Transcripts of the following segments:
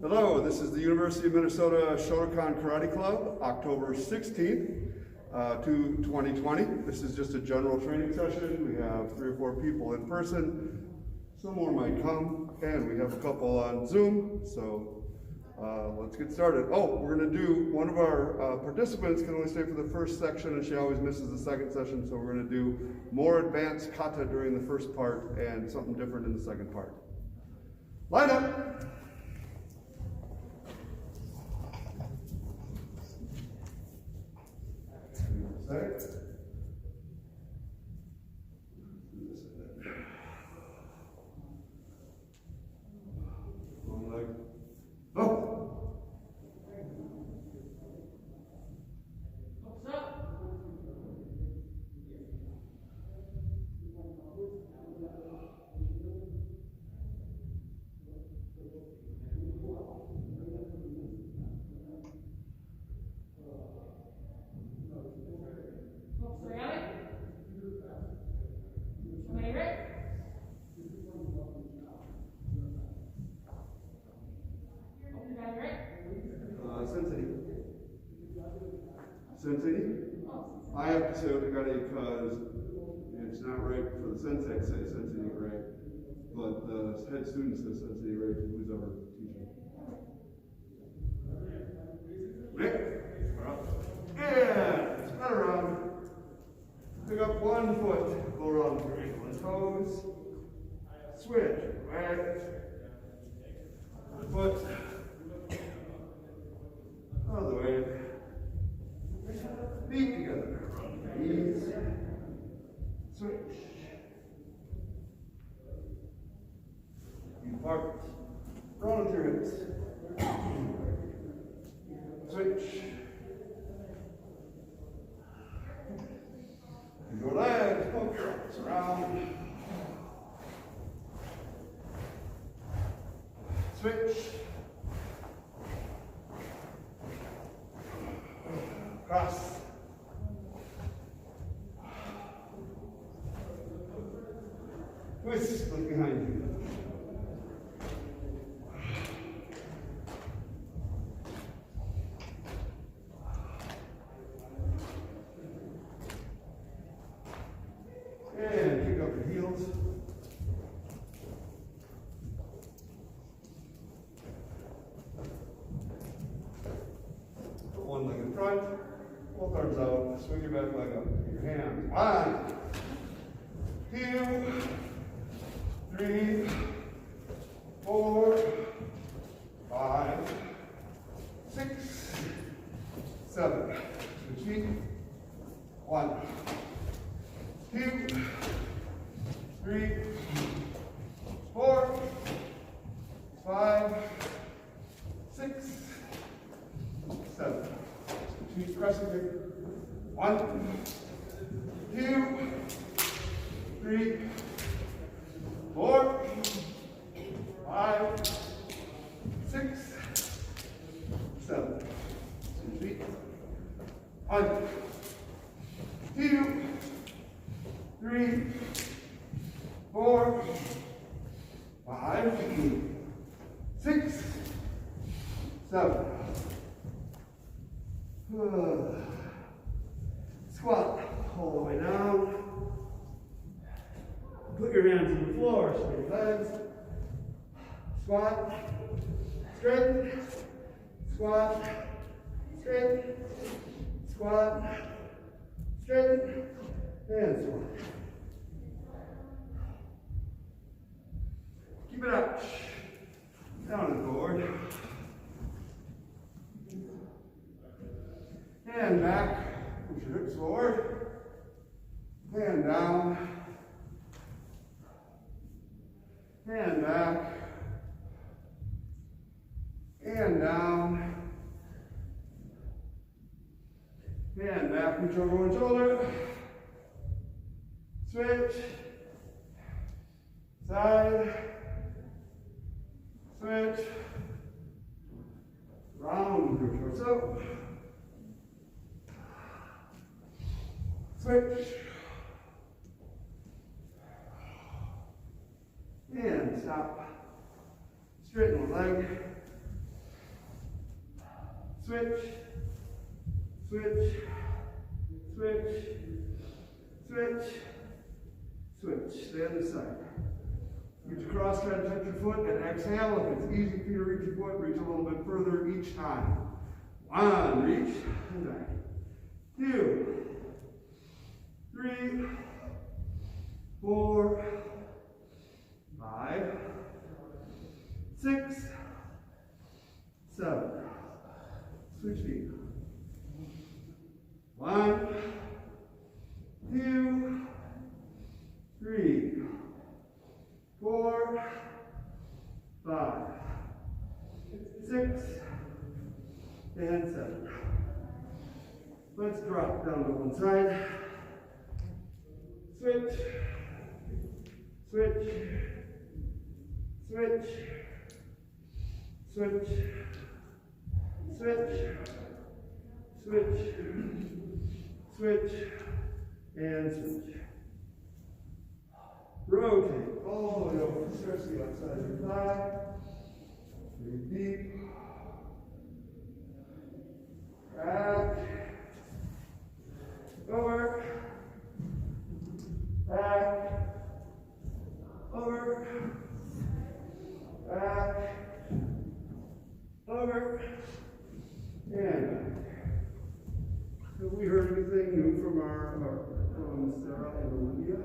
Hello, this is the University of Minnesota Shotokan Karate Club, October 16th to 2020. This is just a general training session. We have 3 or 4 people in person. Some more might come, and we have a couple on Zoom, so let's get started. Oh, we're going to do, one of our participants can only stay for the first section, and she always misses the second session, so we're going to do more advanced kata during the first part and something different in the second part. Line up! Long leg. Go! Sensei? I have to say otakare because it's not right for the sensei to say sensei, right? But the head student says sensei, right? Who's our teacher? Right? And spin around. Pick up one foot, go around your ankle and toes. Switch, right? Foot. Other way. Feet together. Knees. Switch. Feet apart. Roll with your hips. Switch. Your legs, poke your arms around. Switch. Cross. Twist, look behind you. And kick up your heels. Put one leg in front, both arms out, swing your back leg up. Your hands. 1, 2, 3, 4, 5, 6, 7. Switch feet. 1, 2, 3, 4, 5, 6, 7. Switch feet, press it. 1, 2, 3, 4, 5, 6, 7. Switch feet. 1, 2, 3, 4, 5, 6, 7. Squat all the way down. Put your hands on the floor, straight legs. Squat, straight, squat, straight, squat, straight, and squat. Keep it up. Down and forward. And back. Push your hips forward. And down. And back. And down. And back. Reach over one shoulder. Switch. Side. Switch. Round your torso. Switch. And and stop. Straighten one leg. Switch. Switch. Switch. Switch. Switch. Stay on this side. Reach across, try to touch your foot, and exhale. If it's easy for you to reach your foot, reach a little bit further each time. 1, reach, and back. 2, 3, 4, 5, 6, 7. Switch feet. 1, 2, 3, 4, 5, 6, and 7. Let's drop down to one side. Switch, switch, switch, switch, switch, switch, switch, and switch. Rotate all the way over. Stretch the outside of your thigh. Breathe deep. Back. Over. Back. Over. Back. Over. And back. Have we heard anything new from from Sarah and Olivia?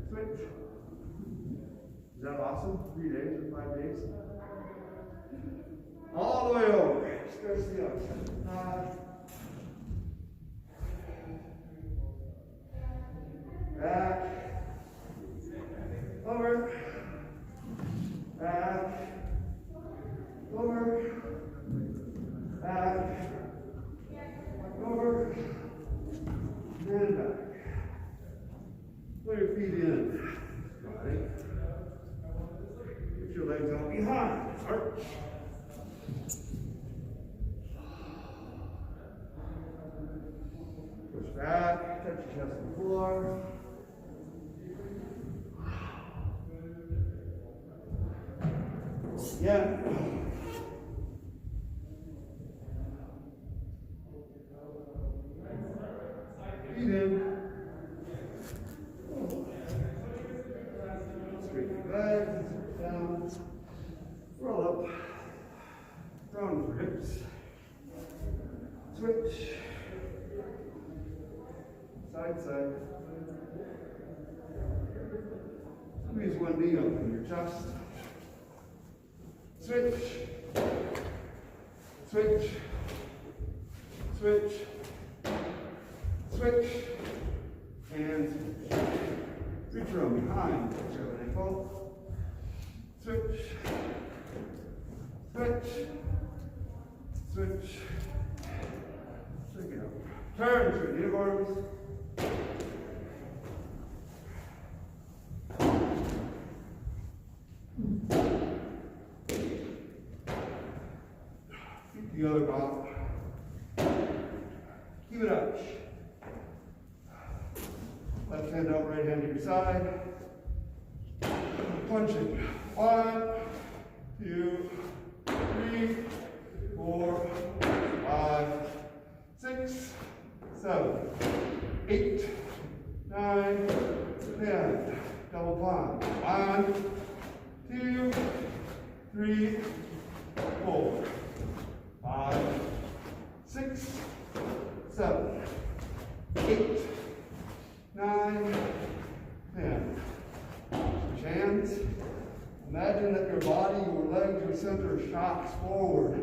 Switch. Is that awesome? 3 days or 5 days? All the way over. Stretch the outside. Back. Over. Back. Over. Back. Over. And back. Put your feet in. Body. Get your legs out behind. Arch. Push back. Touch your chest on the floor. Yeah. Feet in. Straighten your legs, down, roll up, round your hips, switch, side, side. Squeeze one knee up in your chest. Switch, switch, switch, switch, and switch. Reach around behind, touch your ankle. Switch, switch, switch. Shake it up. Turn to your knee arms. The other ball. Keep it up. Left hand out, right hand to your side. Punching. 1, 2, 3, 4, 5, 6, 7, 8, 9, 10. Double palm. 1, 2, 3, 4. 5, 6, 7, 8, 9, 10. Switch hands. Imagine that your body, your legs, your center shocks forward.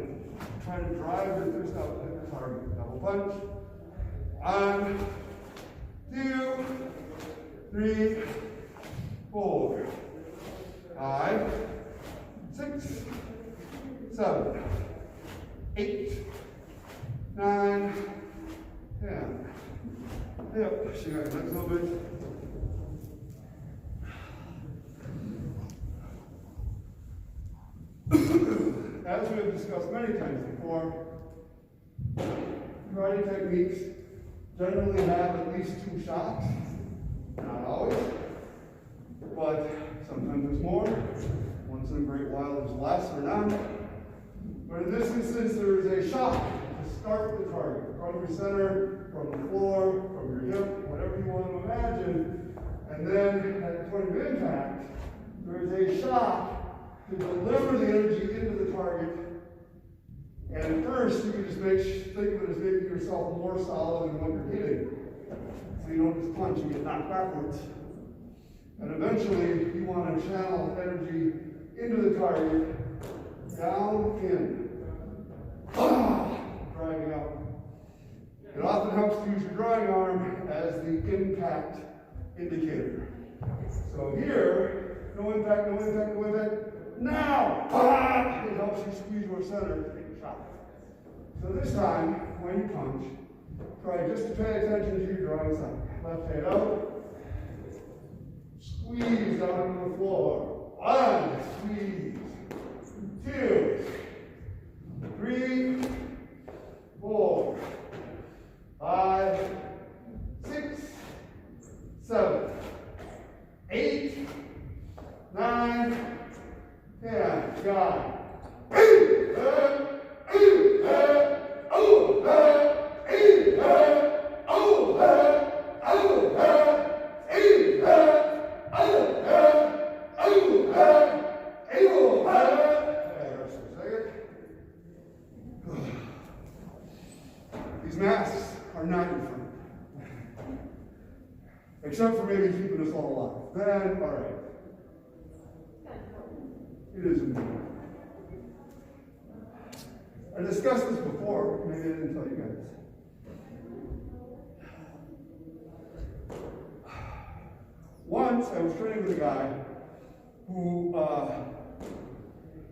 Try to drive your fist out to the target. Double punch. 1, 2, 3, 4, 5, 6, 7, 8, 9, 10. Yep, shake out your legs a little bit. As we have discussed many times before, karate techniques generally have at least 2 shots. Not always, but sometimes there's more. One in a great while there's less or none. But in this instance, there is a shock to start the target from your center, from the floor, from your hip, whatever you want to imagine. And then at the point of impact, there is a shock to deliver the energy into the target. And at first, you can just think of it as making yourself more solid than what you're hitting. So you don't just punch and get knocked backwards. And eventually, you want to channel energy into the target, down, in. Driving up. It often helps to use your drawing arm as the impact indicator. So here, no impact, no impact, no impact. Now! It helps you squeeze your center to take a shot. So this time, when you punch, try just to pay attention to your drawing side. Left hand out. Squeeze down to the floor. 1, squeeze. 2, 3, 4, 5, 6, 7, 8, 9, 10. Got it. These masks are not your friend. Except for maybe keeping us all alive. Then, all right. It is important. I discussed this before, maybe I didn't tell you guys. Once I was training with a guy who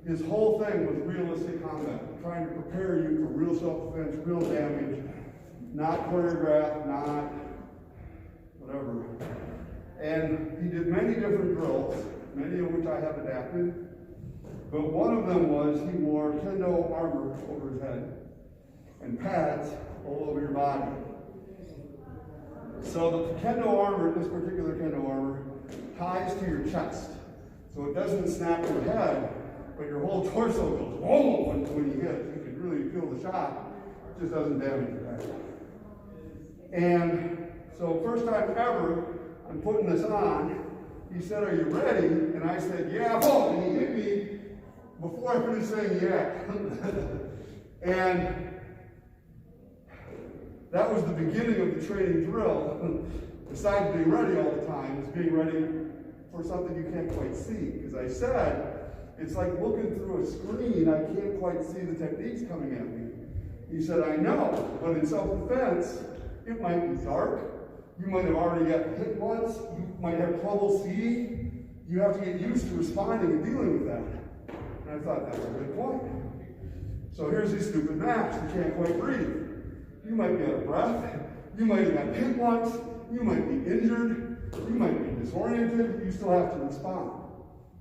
his whole thing was realistic combat, trying to prepare you for real self-defense, real damage, not choreographed, not whatever. And he did many different drills, many of which I have adapted. But one of them was he wore kendo armor over his head and pads all over your body. So the kendo armor, this particular kendo armor, ties to your chest. So it doesn't snap your head, but your whole torso goes whoa when you hit. You can really feel the shock. It just doesn't damage your head. And so first time ever, I'm putting this on. He said, "Are you ready?" And I said, "Yeah." Boom! And he hit me before I finished saying yeah. And that was the beginning of the training drill. Besides being ready all the time, is being ready for something you can't quite see. Because I said, it's like looking through a screen, I can't quite see the techniques coming at me. He said, "I know, but in self-defense, it might be dark. You might have already gotten hit once. You might have trouble seeing. You have to get used to responding and dealing with that." And I thought, that's a good point. So here's these stupid masks. You can't quite breathe. You might be out of breath. You might have gotten hit once. You might be injured. You might be disoriented. You still have to respond.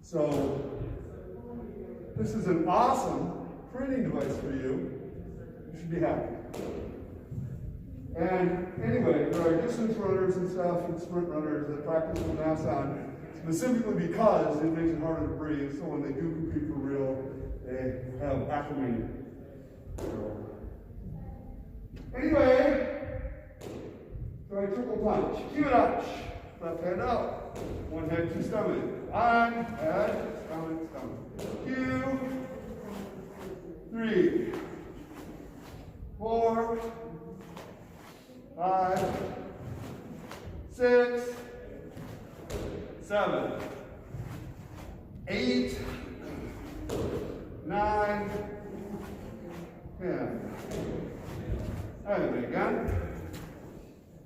So this is an awesome training device for you. You should be happy. And anyway, there are distance runners and stuff and sprint runners that practice with masks on specifically because it makes it harder to breathe. So when they do compete for real, they have acclimated. Anyway, try triple punch. Kime touch. Left hand out. One head to stomach. One head, stomach, stomach. 2, 3, 4, 5, 6, 7, 8, 9, 10. And again.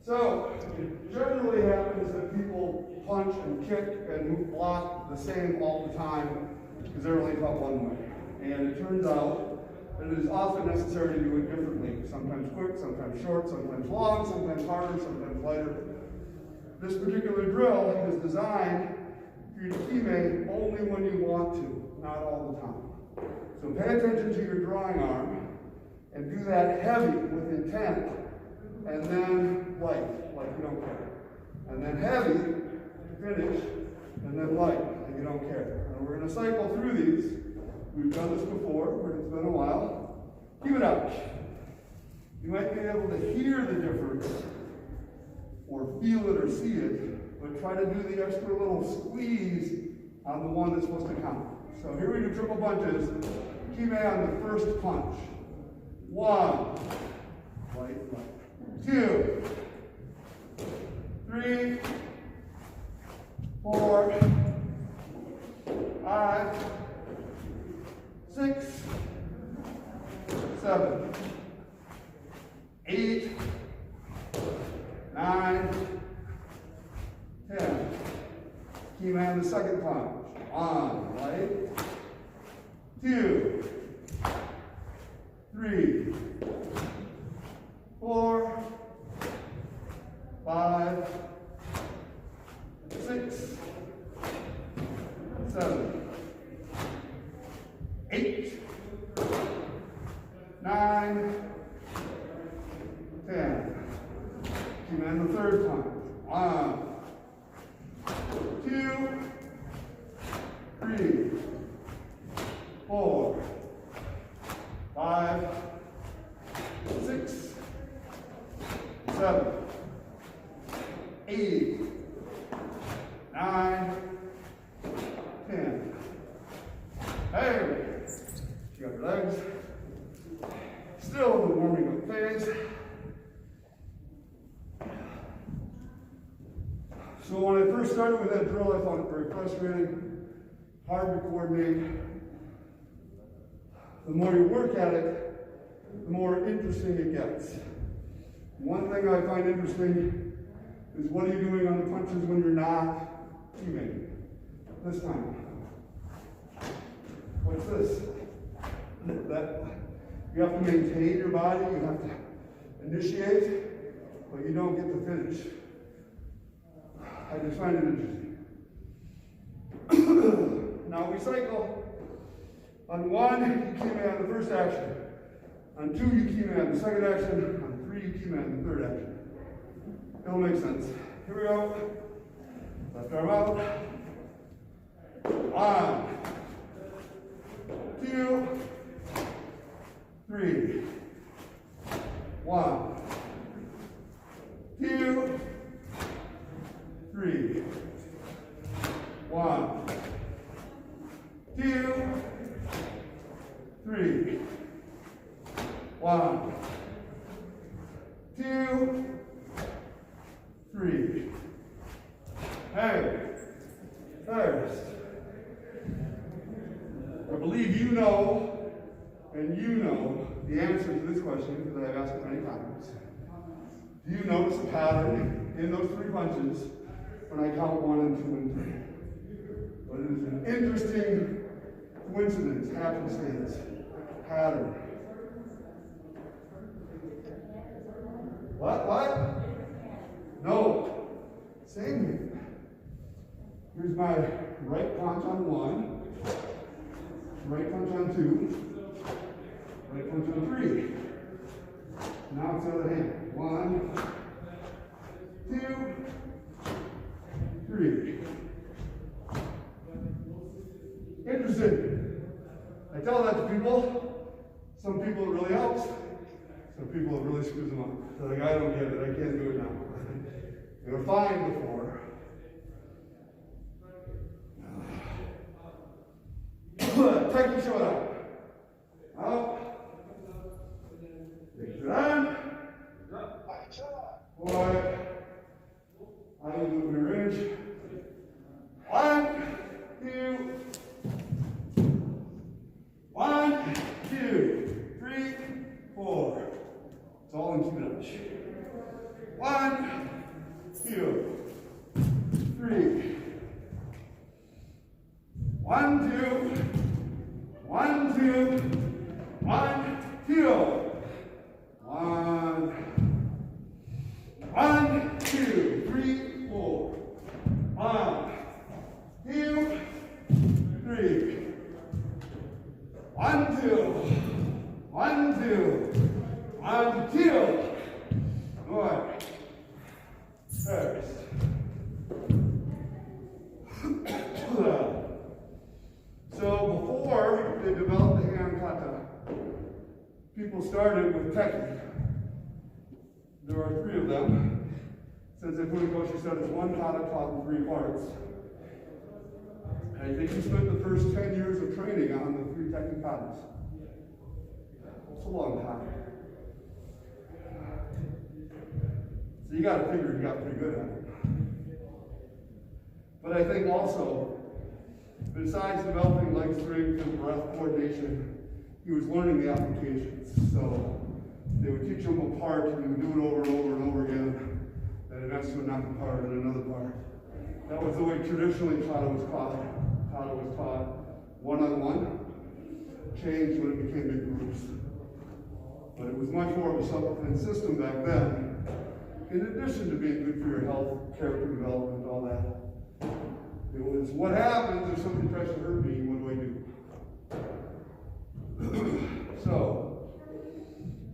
So it generally happens that people punch and kick and block the same all the time because they're only taught one way. And it turns out that it is often necessary to do it differently. Sometimes quick, sometimes short, sometimes long, sometimes harder, sometimes lighter. This particular drill is designed for you to kime only when you want to, not all the time. So pay attention to your drawing arm and do that heavy with intent, and then light, like you don't care. And then heavy to finish, and then light, like you don't care. And we're going to cycle through these. We've done this before, but it's been a while. Keep it up. You might be able to hear the difference, or feel it or see it, but try to do the extra little squeeze on the one that's supposed to count. So here we do triple punches. Kime on the first punch. 1, right, right. 2, 3, 4, 5, 6, 7, 8, 9, 10. Kime on the second punch. 1, right? 2, 3, 4, 5, 6, 7, 8, 9, 10. Kime on the third punch. 1, 2, 3, 4, 5, 6, 7, 8, 9, 10. Hey, you got your legs. Still in the warming up phase. So when I first started with that drill, I found it very frustrating, hard to coordinate. The more you work at it, the more interesting it gets. One thing I find interesting is what are you doing on the punches when you're not teaming? This time. What's this? That you have to maintain your body, you have to initiate, but you don't get to finish. I just find it interesting. Now we cycle. On 1, you kime on the first action. On 2, you kime on the second action. On 3, you kime on the third action. It'll make sense. Here we go. Left arm out. 1, 2, 3. 1, 2, 3. 1, 2, 3. 1, 2, 3. Hey, first. I believe you know, and you know the answer to this question because I've asked it many times. Do you notice a pattern in those 3 punches when I count 1 and 2 and 3? But it is an interesting coincidence, happenstance, pattern. What? No. Same here. Here's my right punch on 1, right punch on 2, right punch on 3. Now it's the other hand. 1, 2, 3. Interesting. I tell that to people. Some people it really helps. Some people it really screws them up. They're like, I don't get it. I can't do it now. They were fine before. Tekki Shotokan. Up. Mix it on. Boy. I will move your range. 1, 2. 1, 2, 3, 4. It's all in 2 minutes. 1, 2, 3. 1, 2. 1, 2. 1, 2. 1, 2, 3, 4. 1, 2, 3. 1, 2. 1, 2. 1, 2. More. First. they developed the hand kata, people started with Tekki. There are 3 of them. Since they put in Gojushiho, it's one kata taught in 3 parts. And I think he spent the first 10 years of training on the 3 Tekki katas. It's a long time. So you got to figure he got pretty good at it. But I think also, besides developing leg strength and breath coordination, he was learning the applications. So they would teach him a part, and he would do it over and over and over again, and eventually would knock a part and another part. That was the way traditionally Kata was taught. Kata was taught one-on-one, changed when it became big groups. But it was much more of a self-defense system back then, in addition to being good for your health, character development, all that. It was, what happens if somebody tries to hurt me, what do I do? So,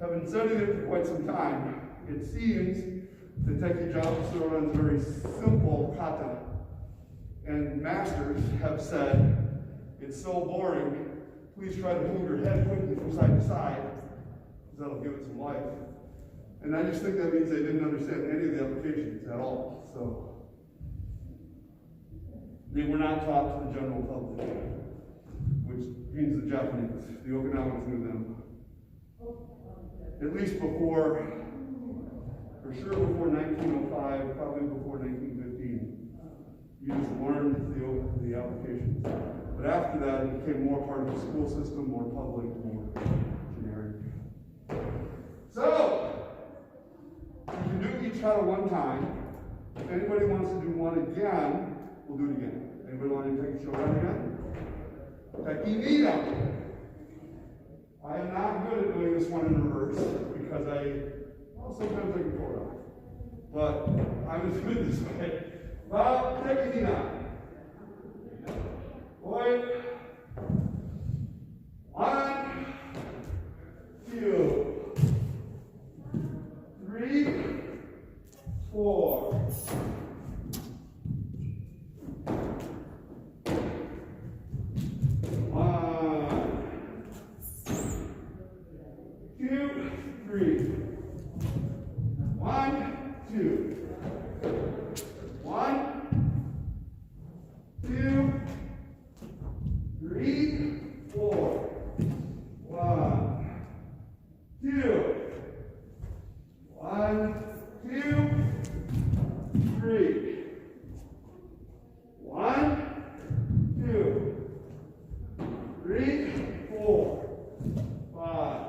having studied it for quite some time, it seems the Tekki Shotokan is a very simple kata. And masters have said, it's so boring, please try to move your head quickly from side to side, because that'll give it some life. And I just think that means they didn't understand any of the applications at all. So they were not taught to the general public, which means the Japanese. The Okinawans knew them. At least before, for sure before 1905, probably before 1915. You just learned the applications. But after that, it became more part of the school system, more public, more generic. So, you can do each kata one time. If anybody wants to do one again, we'll do it again. Anybody want to take a Shotokan again? Tekki down. I am not good at doing this one in reverse because sometimes I can pull it off. But I'm as good this way. Well, Tekki down. Wait. 1, 2, 3, 4. 1, 2, 3. 1, 2. 1, 2, 3, 4. 1, 2. 1, 2, 3. 1, 2, 3, 4, 5,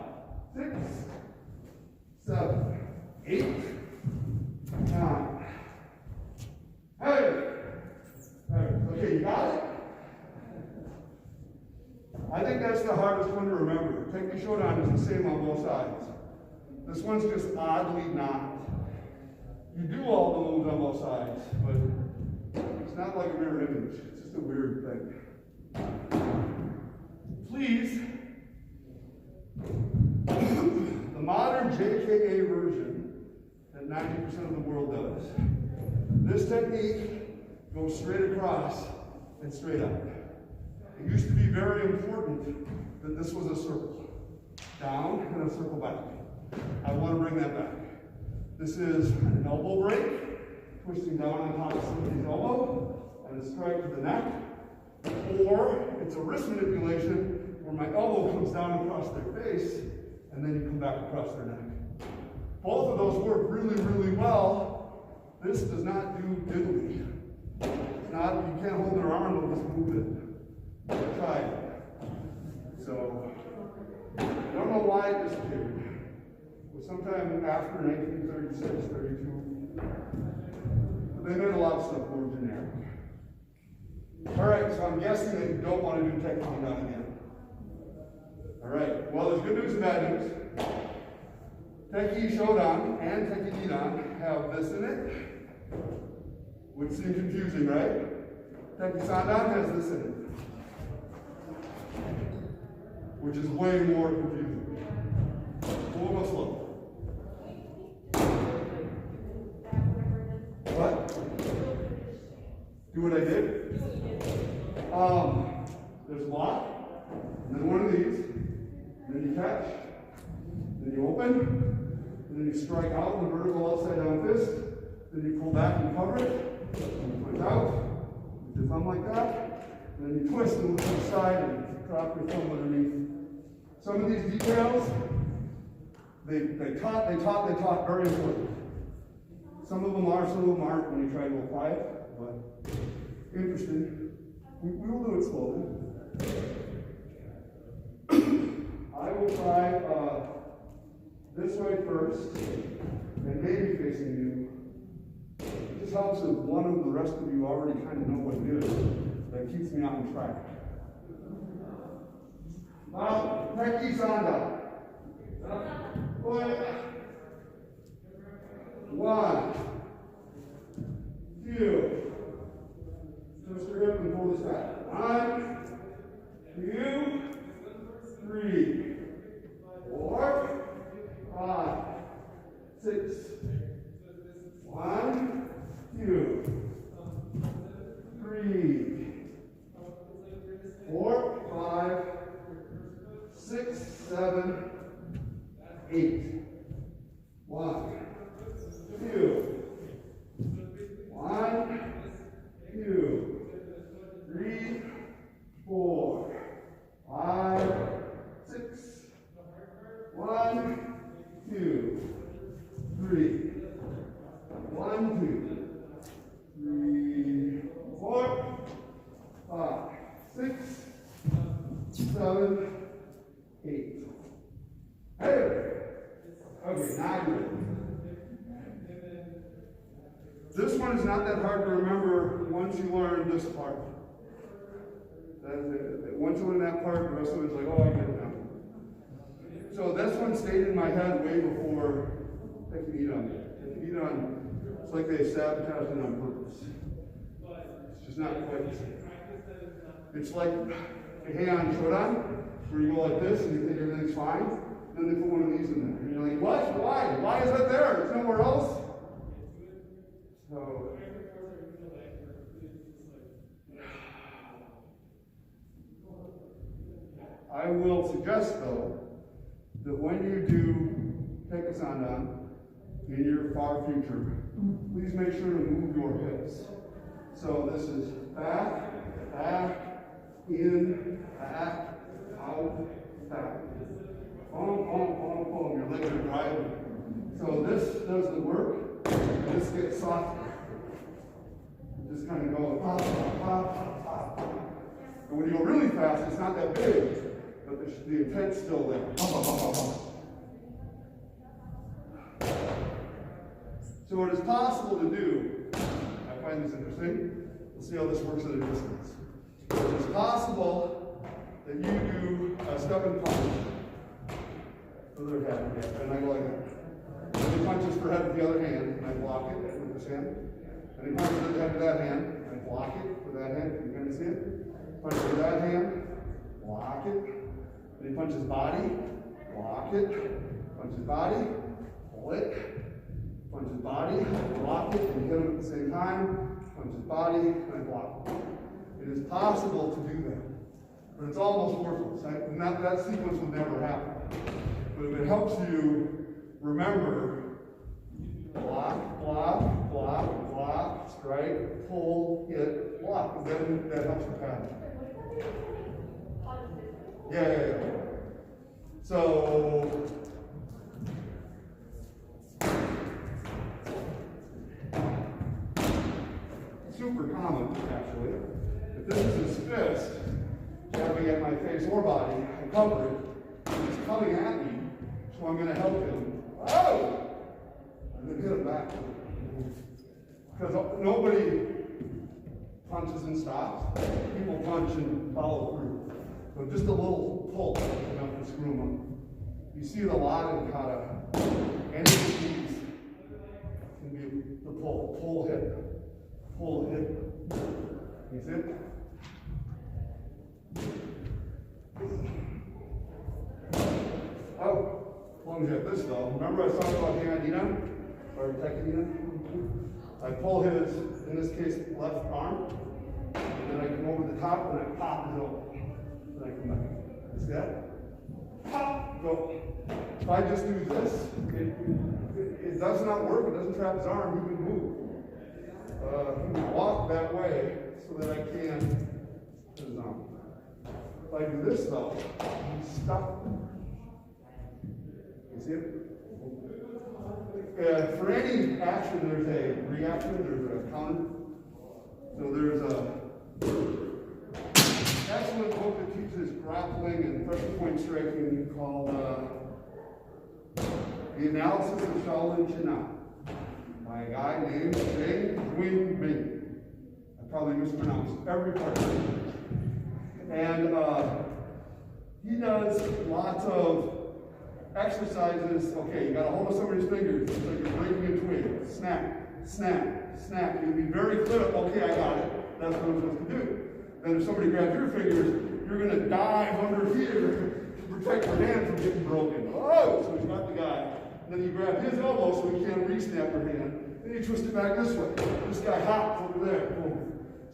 6, 7, 8, 9. Hey! Okay, you got it? I think that's the hardest one to remember. Tekki Shotokan is the same on both sides. This one's just oddly not. You do all the moves on both sides, but it's not like a mirror image. It's just a weird thing. Please, the modern JKA version that 90% of the world does, this technique goes straight across and straight up. It used to be very important that this was a circle. Down and a circle back. I want to bring that back. This is an elbow break, twisting down on top of somebody's elbow, and a strike to the neck. Or it's a wrist manipulation where my elbow comes down across their face, and then you come back across their neck. Both of those work really, really well. This does not do diddly. It's not, you can't hold their arm and just move it. Try it. So, I don't know why it disappeared. It was sometime after 1936, 32. But they made a lot of stuff more generic. Alright, so I'm guessing that you don't want to do Tekki down again. Alright, well there's good news and bad news. Tekki Shotokan and Tekki Nidan have this in it, which seems confusing, right? Tekki Sandan has this in it, which is way more confusing. We'll go slow. What? Do what I did? There's a lot. And then one of these, then you catch, then you open, and then you strike out in the vertical upside down fist, then you pull back and cover it, and you push out, with your thumb like that, and then you twist and look to the side and drop your thumb underneath. Some of these details, they taught very important. Some of them are, some of them aren't when you try to apply it, but interesting. We will do it slowly. I will try this way first, and maybe facing you. It just helps if one of the rest of you already kind of know what it is. That keeps me on track. Now, Tekki Sanda. 1, 2. Twist your hip and pull this back. 1, 2, 3, 4, 5, 6. 1, 2, 3, 4, 5, 6, 7, 8. 1, 2, 1, 2, 3, 4, 5, 6. 1, 2, 3. 1, 2, 3, 4, 5, 6, 7, 8. Hey! Okay, now you're ready. This one is not that hard to remember once you learn this part. Once you learn that part, the rest of it is like, oh, I get it now. So this one stayed in my head way before Tekki Yondan. Tekki Yondan, it's like they sabotaged it on purpose. It's just not quite the same. It's like a Heian Yondan, where you go like this and you think everything's fine. Then they put one of these in there. And you're like, what? Why? Why is that there? It's nowhere else. So, I will suggest, though, that when you do Tekki Yondan in your far future, please make sure to move your hips. So this is back, back, in, back, out, back. Your legs are driving. So this does the work, and this gets softer. Just kind of go pop, pop, pop, pop, pop. And when you go really fast, it's not that big, but the intent's still there. Pop, pop, pop, pop, pop. So what is possible to do, I find this interesting, we'll see how this works at a distance. It's possible that you do a step and punch. Other head, and I go like that. And he punches for head with the other hand, and I block it with this hand. And he punches the head with that hand, and I block it with that hand. You kind of see it? Punches with that hand, block it. And he punches body, block it. Punches body, pull it. Punches body, block it, and you hit him at the same time. Punches body, and I block it. It is possible to do that, but it's almost worthless. That sequence would never happen. But if it helps you remember, block, block, block, block, strike, pull, hit, block, then that helps the pattern. Yeah. So, super common, actually. If this is his fist, jabbing at my face or body, I cover it, it's coming at me. So I'm going to help him. Oh! And then hit him back. Because nobody punches and stops. People punch and follow through. So just a little pull enough to screw them up. You see it a lot in Kata. Any of these can be the pull. Pull, hit. Pull, hit. You see it? Oh. Plunge at this though. Remember I was talking about Heian Yondan or Tekki Yondan? I pull his, in this case, left arm, and then I come over the top and I pop his elbow. Then I come back. if I just do this, it does not work. It doesn't trap his arm. He can move. He can walk that way so that I can put his arm. If I do this though, he's stuck. You see it? For any action, there's a reaction, there's a counter. So there's a excellent book that teaches grappling and pressure point striking called The Analysis of Shaolin Chinna by a guy named Jion. I probably mispronounced every part of it. And he does lots of exercises. Okay, you got a hold of somebody's fingers. It's like you're breaking a twig. Snap, snap, snap. You'll be very clear. Okay, I got it. That's what I'm supposed to do. Then if somebody grabs your fingers, you're going to dive under here to protect your hand from getting broken. Oh, so he's got the guy. And then you grab his elbow so he can't re-snap your hand. Then you twist it back this way. This guy hops over there. Boom.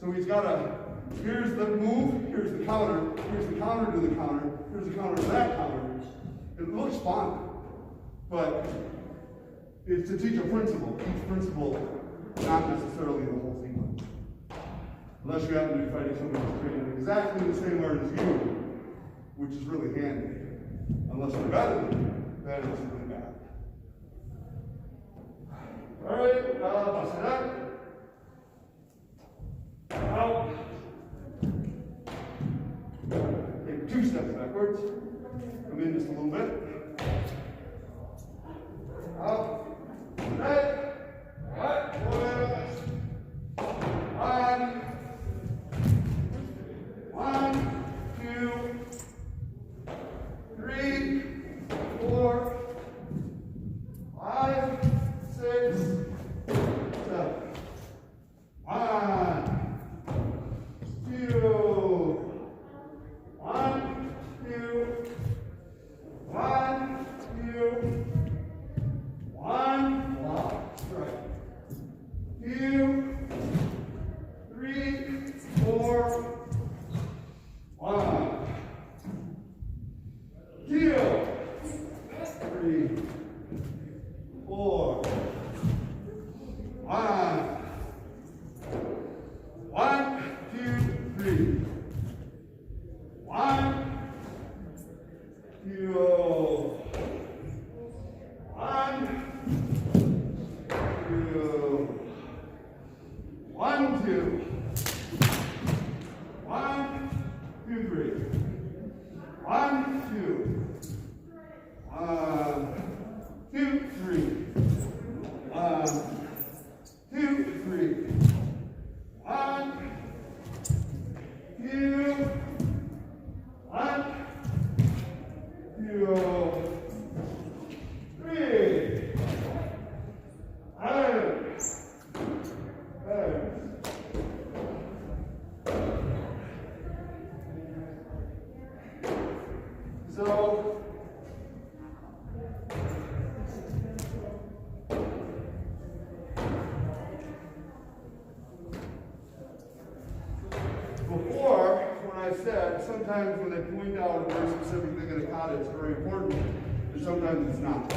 So he's got a, here's the move, here's the counter to the counter, here's the counter to that counter. It looks fun, but it's to teach a principle. Each principle, not necessarily the whole sequence. Unless you happen to be fighting somebody who's trained in exactly the same art as you, which is really handy. Unless you're better than you, then it's really bad. All right, bust it up. Out. Take 2 steps backwards. Come in just a little bit. Up. Right. Right. 1, 2, 3, 4, 5, 6, 7. 1, 2, 1, 2, 1, 2, 1, block, strike. 2, 3, 4, 1, 2, 3, 4, 1, 1, 2, 3, 1, 2, 1, 2, 1, 2, 3, 1, 2, 2, 3, 1, 2, 3, 1, 2, 1, 2, 3. So, before, when I said, sometimes when they point out a very specific thing in a kata, it's very important, and sometimes it's not.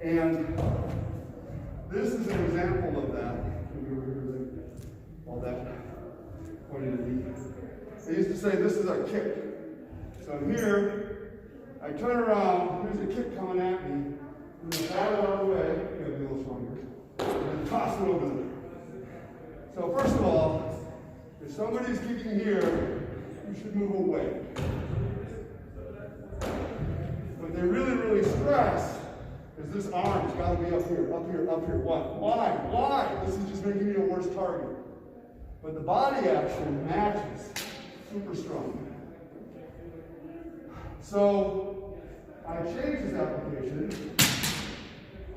And this is an example of that. All that pointed at me. They used to say this is a kick. So here, I turn around, there's a kick coming at me, and I bat it out of the way, you gotta be a little stronger, and then toss it over there. So first of all, if somebody's kicking here, you should move away. But they really stress is this arm's gotta be up here, up here, up here. What? Why? This is just making me a worse target. But the body action matches. Super strong. So I change this application.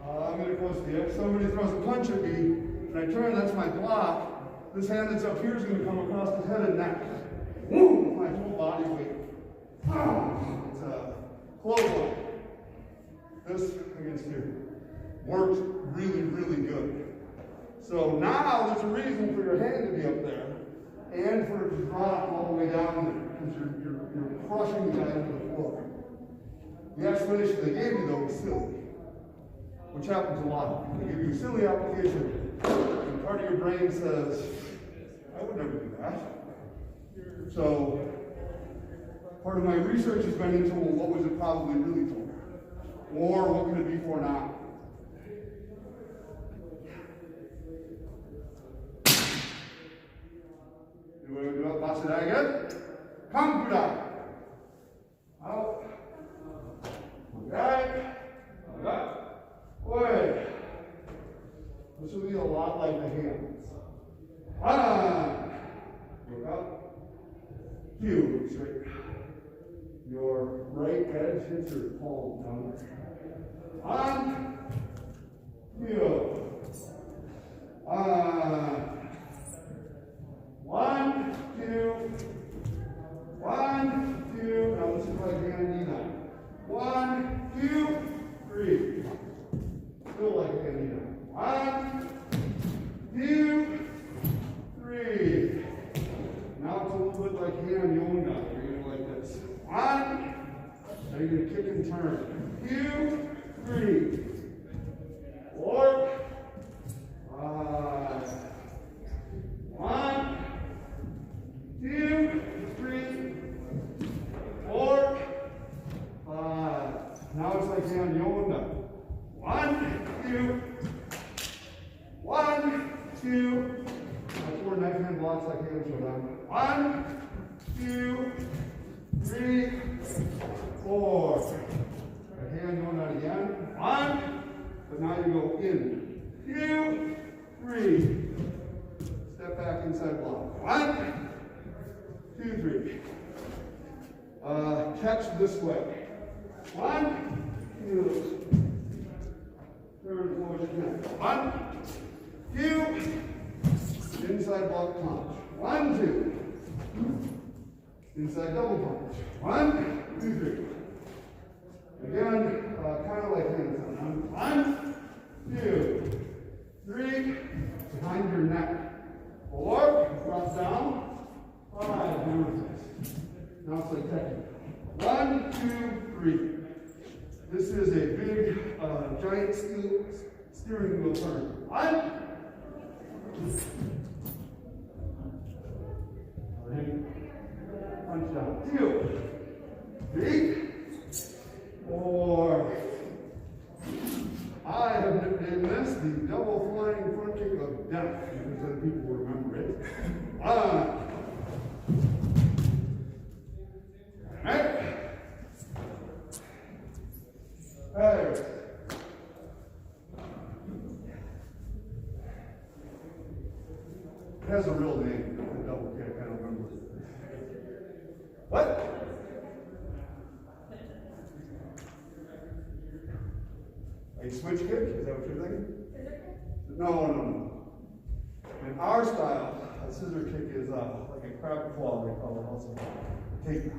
I'm going to close to you. If somebody throws a punch at me, and I turn, that's my block. This hand that's up here is going to come across the head and neck. Boom! My whole body weight. It's a clothesline. This against here works really good. So now there's a reason for your hand to be up there and for it to drop all the way down there because you're crushing the guy into the floor. The explanation they gave you, though, was silly, which happens a lot. They give you a silly application, and part of your brain says, I would never do that. So, part of my research has been into, well, what was it probably really for? Or what could it be for now? You want to do it? Pass it out again. Kanku da. Out. Okay. Way. This will be a lot like the hands. One. Look up. Two. Straight. Your right edge hits your palm down. One. Two. One, two. One, two. Now this is like hand nine. 1, 2, 3. Still like hand nine. 1, 2, 3. Now it's a little bit like Heian Yondan. You're going to like this. 1. Now you're going to kick and turn. 2, 3, 4, 5. 1, 2, 3, 4, 5. Now it's like Heian Yondan. 1, 2, 1, 2. Now 4 knife hand blocks like Heian Yondan. 1, 2, 3, 4. Heian Yondan again. 1. But now you go in. 2, 3. Step back inside block. 1, 2, 3. Catch this way. 1, 2. Turn as low as you can. 1, 2. Inside block punch. 1, 2. Inside double punch. 1, 2, 3. Again, kind of like hands on. 1, 2, 3. Behind your neck. 4. Drop down. 5. Down. Now it's like Tekki. 1, 2, 3. This is a big, giant steel steering wheel turn. 1. Punch down. 2, 3, 4. I have nicknamed this the double flying front kick of death, because then people will remember it. 1. Right? Hey. It has a real name, the double kick, I don't remember. What? A switch kick? Is that what you're thinking? No. In our style, a scissor kick is like a crab claw, they call it also. Take.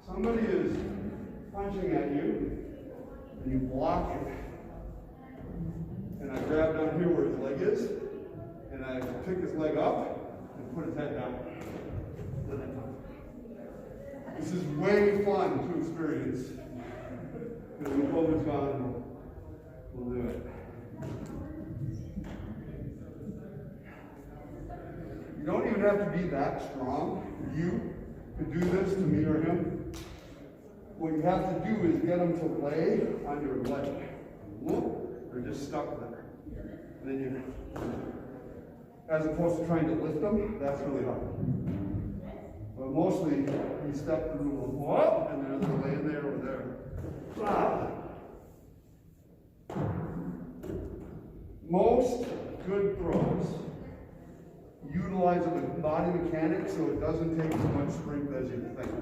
Somebody is punching at you, and you block it. And I grab down here where his leg is, and I pick his leg up and put his head down. This is way fun to experience. Because when COVID's gone, we'll do it. You don't even have to be that strong. You could do this to me or him. What you have to do is get them to lay on your leg. They're just stuck there. And then you, as opposed to trying to lift them, that's really hard. But mostly, you step through them, whoop, and then they're laying there or there. Ah. Most good throws utilize a body mechanic so it doesn't take as much strength as you think.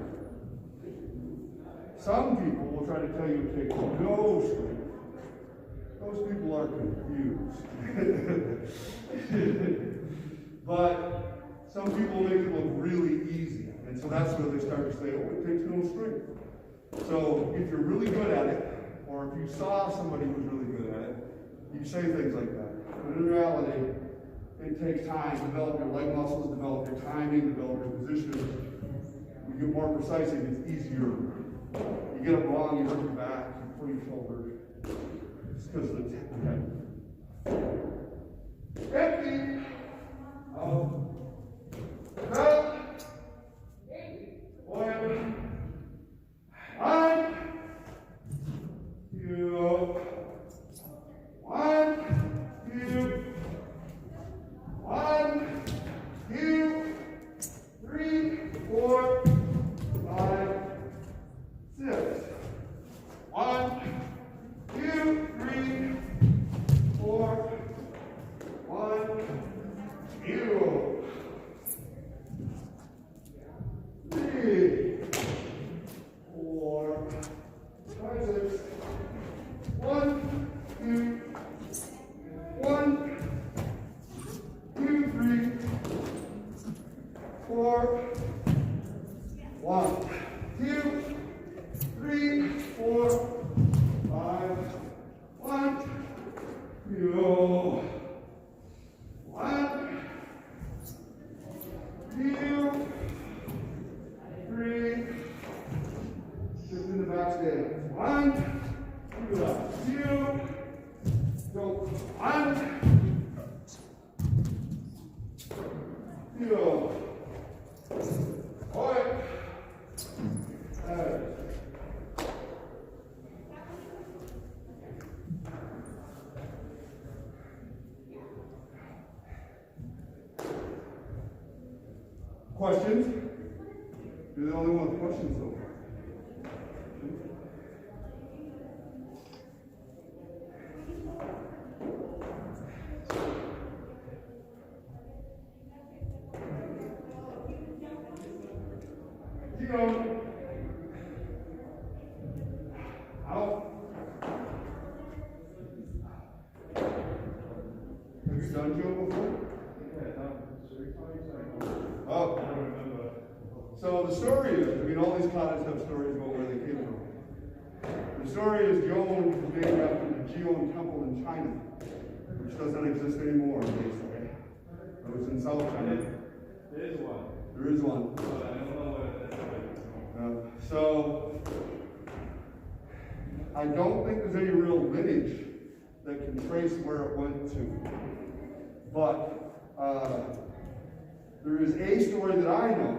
Some people will try to tell you it takes no strength. Those people are confused. But some people make it look really easy. And so that's where they start to say, oh, it takes no strength. So if you're really good at it, or or if you saw somebody who was really good at it, you say things like that. But in reality, it takes time to develop your leg muscles, develop your timing, develop your position. You get more precise, it gets easier. You get it wrong, you hurt your back, you pull your shoulder. It's because of the technique. Empty. Out. One. Two. One, two, three, four, five, six. 1, 2, 3, 4. 1, 2, 3, 4, 5, 6. 1, 2, 1, 2, 3, 4. 1, 2, 3, 4, 5. 1, 2, 1, 2, 3. Shift in the back stance. 1, 2, go. 1, 2. Questions? You're the only one with questions so far. Jion. Out. Have you done Jion before? Oh. So the story is, all these katas have stories about where they came from. The story is Jion is named after the Jion temple in China, which doesn't exist anymore, basically. It was in South China. There is one. There is one. But I don't know what it is. So, I don't think there's any real lineage that can trace where it went to. But, there is a story that I know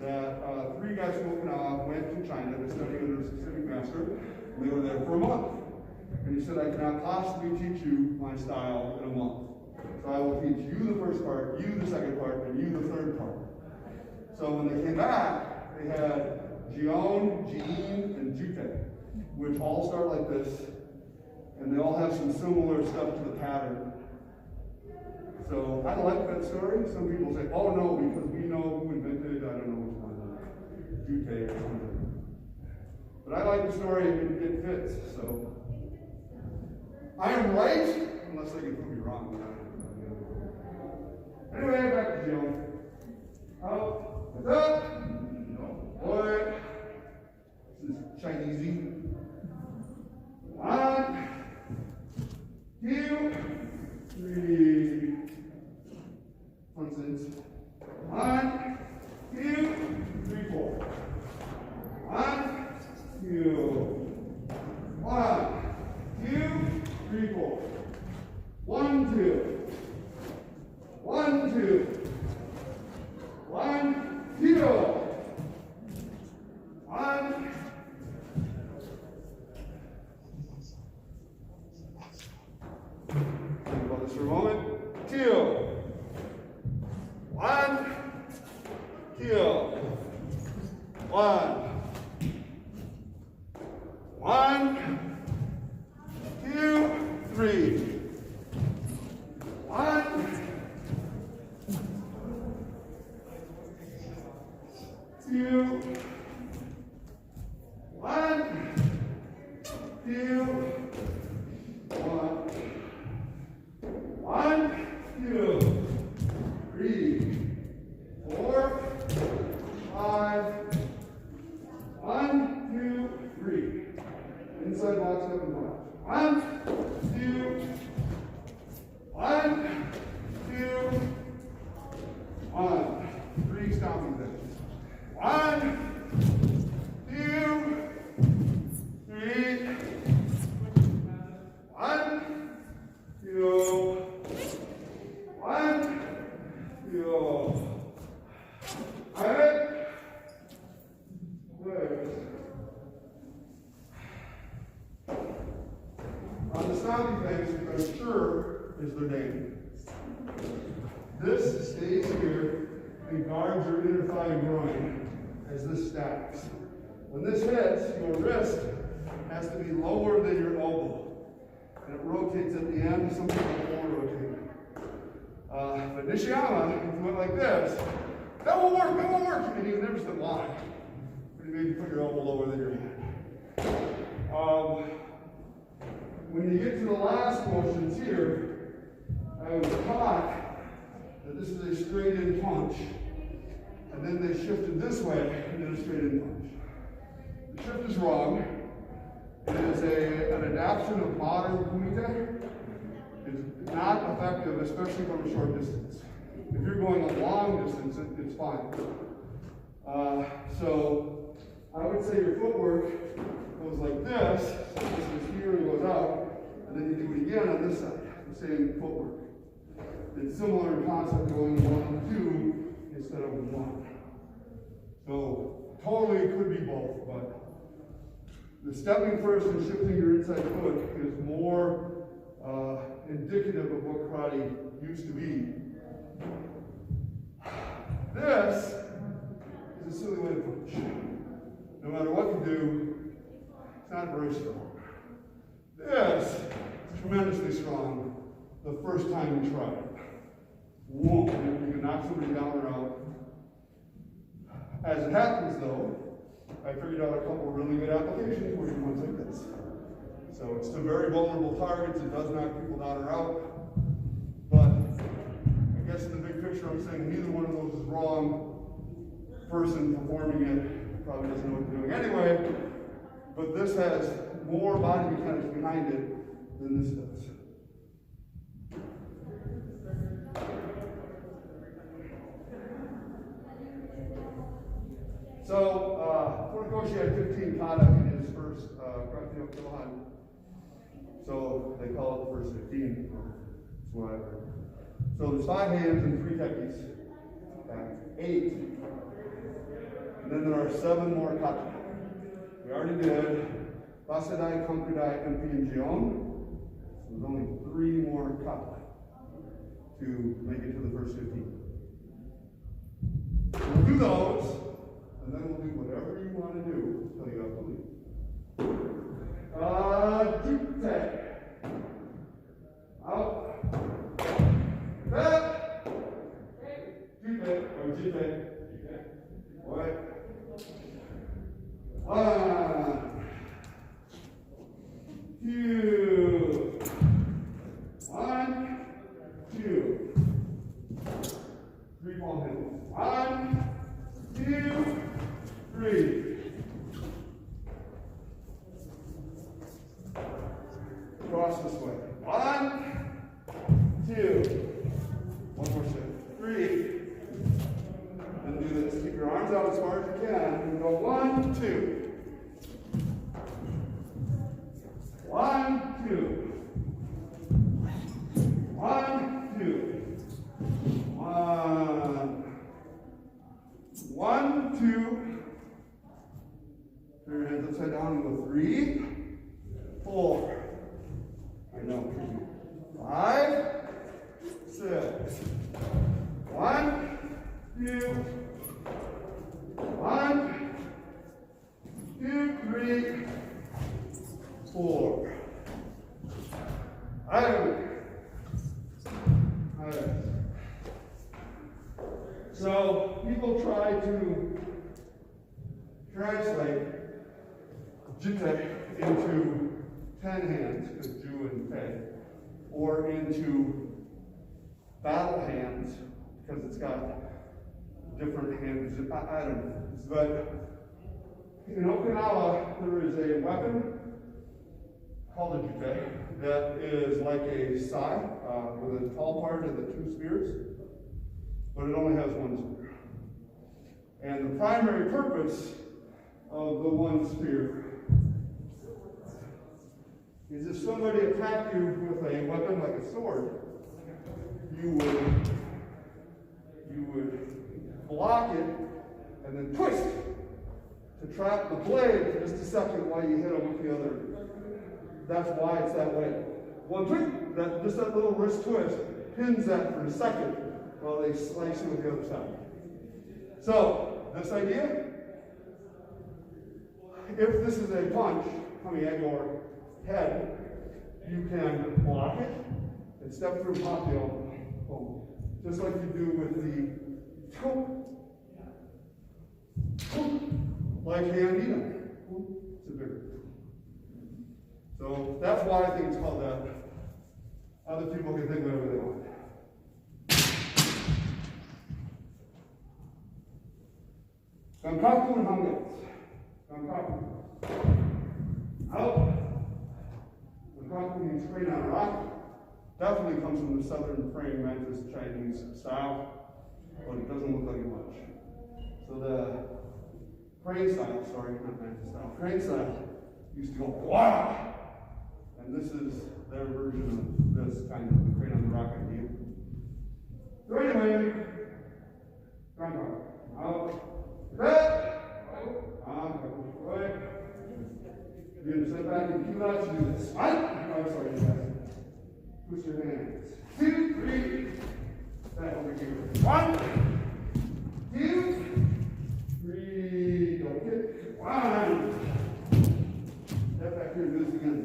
that 3 guys from Okinawa went to China to study under a specific master, and they were there for a month. And he said, I cannot possibly teach you my style in a month. So I will teach you the first part, you the second part, and you the third part. So when they came back, they had Jion, Jion, and Jutte, which all start like this, and they all have some similar stuff to the pattern. So I like that story. Some people say, oh no, because we know who invented, I don't know which one, Jutte or something. But I like the story, it fits, so. I am right, unless they can prove me wrong. Anyway, back to Jion. Out, with up, boy. This is Chinesey. 1, 2, 3. For instance, 1, 2, 3, 4. 1, 2. 1, 2, 3, 4. 1, 2. 1, 2. 1, 2. 1. Think about this for a moment. 2. 1, 2, 1, 1, 2, 3, 1, 2, 1, 2, 1, 2, 3, 4, 5, 1, 2, 3. Inside box up and down. 1, 2, 1, 2, 1. 3 stomping things. 1, 2, 3. 1, 2, 1, 2. All right. Good. On the stomping things, which I'm sure is their name. This stays here and guards your inner thigh and groin as this stacks. When this hits, your wrist has to be lower than your elbow. And it rotates at the end, something like forward rotating. But Nishiyama, if you went like this, that won't work, and he would never said why. But he made you put your elbow lower than your hand. When you get to the last motions here, I was taught that this is a straight in punch. And then they shifted this way and did a straight in punch. The shift is wrong. It is an adaptation of modern kumite. It's not effective, especially from a short distance. If you're going a long distance, it's fine. So I would say your footwork goes like this. So this is here and goes out. And then you do it again on this side, the same footwork. It's similar in concept going 1, 2 instead of 1. So totally it could be both, but the stepping first and shifting your inside foot is more indicative of what karate used to be. This is a silly way to punch. No matter what you do, it's not very strong. This is tremendously strong the first time you try it. Whoa, you can knock somebody down or out. As it happens though, I figured out a couple of really good applications where you ones like this. So it's to very vulnerable targets, it does knock people down or out. But I guess in the big picture I'm saying neither one of those is wrong. Person performing it probably doesn't know what they're doing anyway. But this has more body mechanics behind it than this does. So, Funakoshi had 15 kata in his first karate no Kyohan. So, they call it the first 15. That's what I heard. So, there's 5 hands and 3 tekkis. 8. And then there are 7 more kata. We already did Bassai, Kanku, Empi, and Jion. So, there's only 3 more kata to make it to the first 15. We'll do those. And then we'll do whatever you want to do until you have to leave. Jutte. Out. Back. Jutte. Or Jutte. What? 1, 2. 1, 2. 3 palm handles. 1, 2. 3. Cross this way. 1, 2. One more set. 3. Then do this. Keep your arms out as far as you can. And go 1, 2. 1, 2. 1, 2. 1, 2. Turn your hands upside down and go 3, 4. I know. 5, 6. 1, 2. 1, 2, 3, 4. Alright. So people try to translate Jutte into 10 hands, because Ju and Pei, or into battle hands, because it's got different hands. I don't know. But in Okinawa, there is a weapon called a Jutte, that is like a sai with a tall part and the two spears, but it only has one spear. And the primary purpose of the one spear is if somebody attacked you with a weapon like a sword, you would block it and then twist to trap the blade for just a second while you hit them with the other. That's why it's that way. One twist, just that little wrist twist pins that for a second while they slice it with the other side. So, this idea, if this is a punch coming at your head, you can block it and step through pop the elbow. Just like you do with the like Heian Yondan. It's a bigger. So that's why I think it's called that. Other people can think whatever they want. Gankaku and Hangetsu. Gankaku. Out. Gankaku means straight on a rock. Definitely comes from the southern praying mantis Chinese style, but it doesn't look like it much. So the crane style, sorry, not mantis style, crane style used to go wow, and this is their version of this kind of the crane on the rock idea. So anyway, out, right. You're going to sit back and cue out to do this. I'm sorry, guys. Push your hands. 2, 3. Back over here. 1, 2, 3. Don't kick. 1. Step back here and do this again.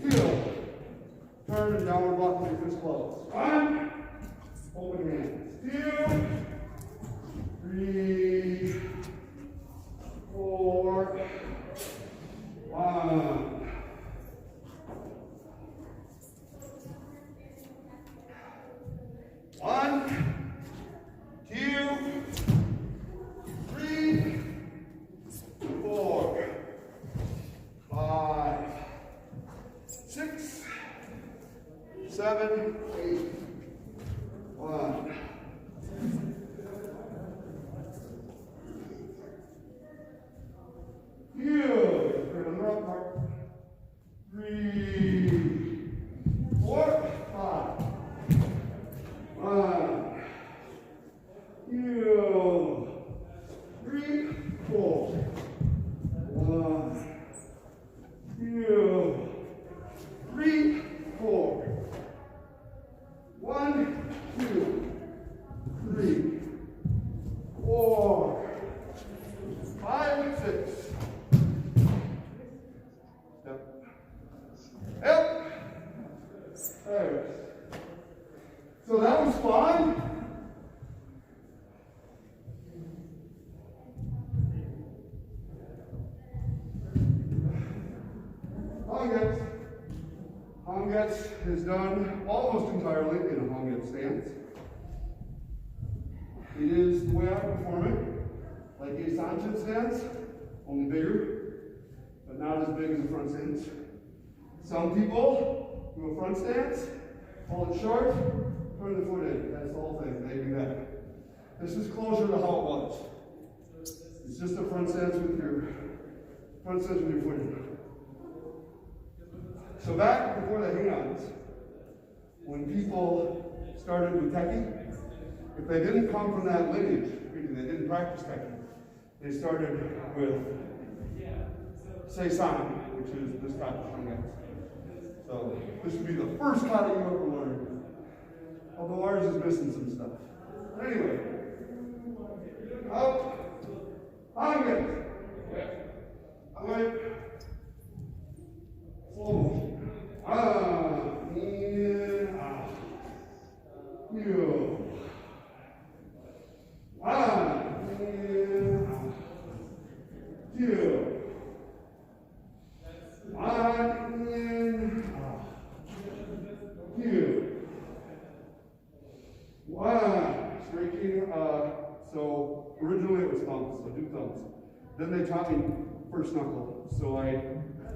2. Turn and downward block with your fist closed. 1. Open hands. 2, 3, 4. 1. One, 2, 3, 4, 5, 6, 7, 8. 1. Good. Turn on the right part. 3, 4, 5. 1, 2, 3, 4. 1, 2, 3, 4. 1, 2, 3, 4, 5, 6. Step. There. So that was fun. Hangetsu is done almost entirely in a Hangetsu stance. It is the way I perform it, like a asynchronous stance, only bigger, but not as big as a front stance. Some people do a front stance, hold it short, turn the foot in. That's the whole thing. They do that. This is closer to how it was. It's just a front stance with your foot in. So back before the Heians, when people started with Tekki, if they didn't come from that lineage, meaning they didn't practice Tekki, they started with Seisai, which is this type of Hangetsu. So this would be the first kata you ever learned. Although ours is missing some stuff. But anyway, out, Hangetsu, away, slow motion. In, out, you. In, out, 2. 1, in, out, 2. 1. Striking, so originally it was thumbs, so do thumbs. Then they taught me first knuckle, so I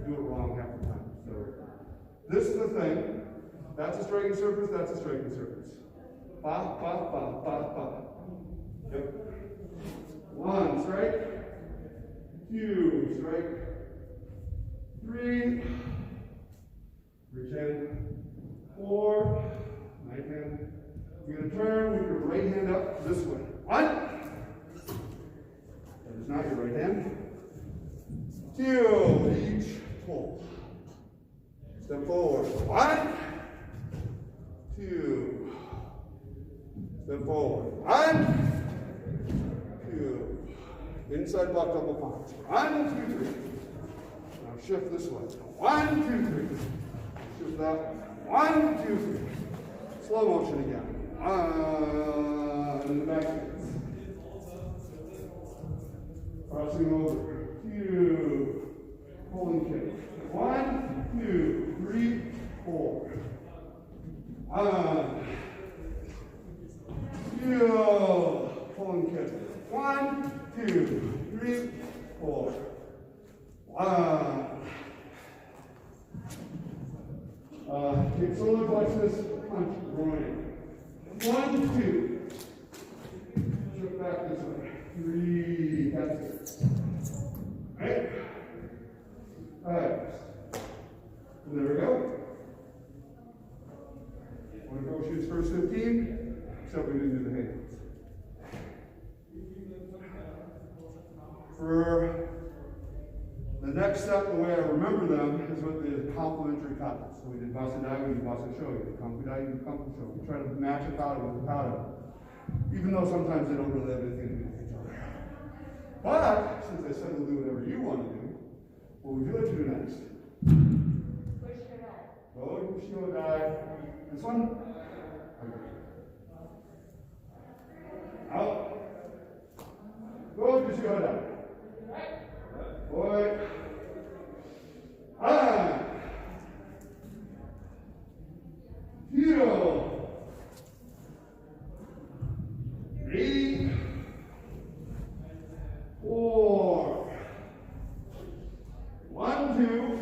do it wrong half the time. So This is the thing. That's a striking surface, that's a striking surface. Ba, ba, ba, ba, ba. Yep. 1, strike. 2, strike. 3. Reach in. 4. Right hand. You're going to turn with your right hand up this way. 1. That is not your right hand. 2. Reach. Pull. Step forward. 1. 2. Step forward. 1. 2. Inside block double palms. 1, 2, 3. Now shift this way. 1, 2, 3. Shift that way. 1, 2, 3. Slow motion again. And the back hands. Crossing over. 2. Pulling kick. 1, 2, 3, 4. 2. Pulling kick. 1, 2, 3, 4. 1. Take solar plexus, punch, groin. 1, 2. Shift back this way. 3. That's it. Right? Alright. And there we go. Want to go shoots first 15? Except we didn't do the hands. For the next step, the way I remember them is with the complementary katas. So we did Bassai, we did Bassai Shoyu, Kanku Dai, we did Kanku Shoyu. We try to match a kata with a kata, even though sometimes they don't really have anything to do with each other. But, since I said we'll do whatever you want to do, what would you like to do next? Gojushiho Dai. This one? Okay. Out. Gojushiho Dai. Boy. Ah. Hero. 3. 4. 1, 2,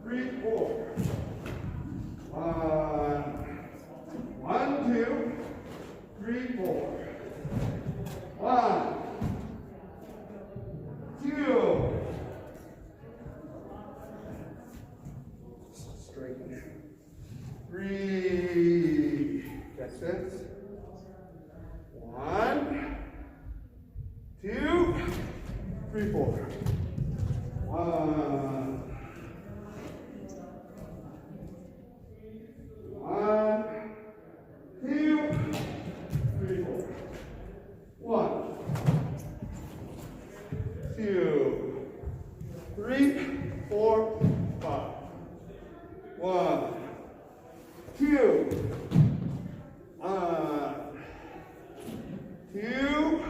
3, 4. 1, 2, 3, 4. 1, 2. Straighten. 3. Catch this. 1, 2, 3, 4. 1. 1, 2, 3, 4. 1, 2, 3, 4, 5. 1, 2, 2,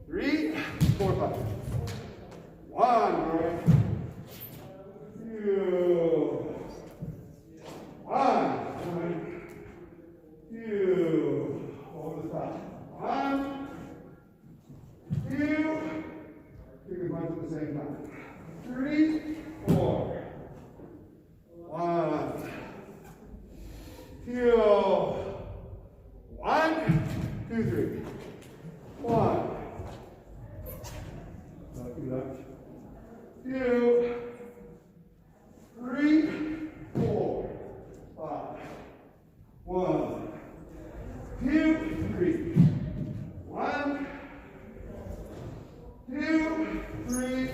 3, 4, 5. 1, right? 2, 1, 2, over the top. 1, 2, take a bunch at the same time. 3, 4. 1, 2, 1, 2, 3. 1. Not too much. 2, 3, 4, 5. 1, 2, 3. 1, 2, 3.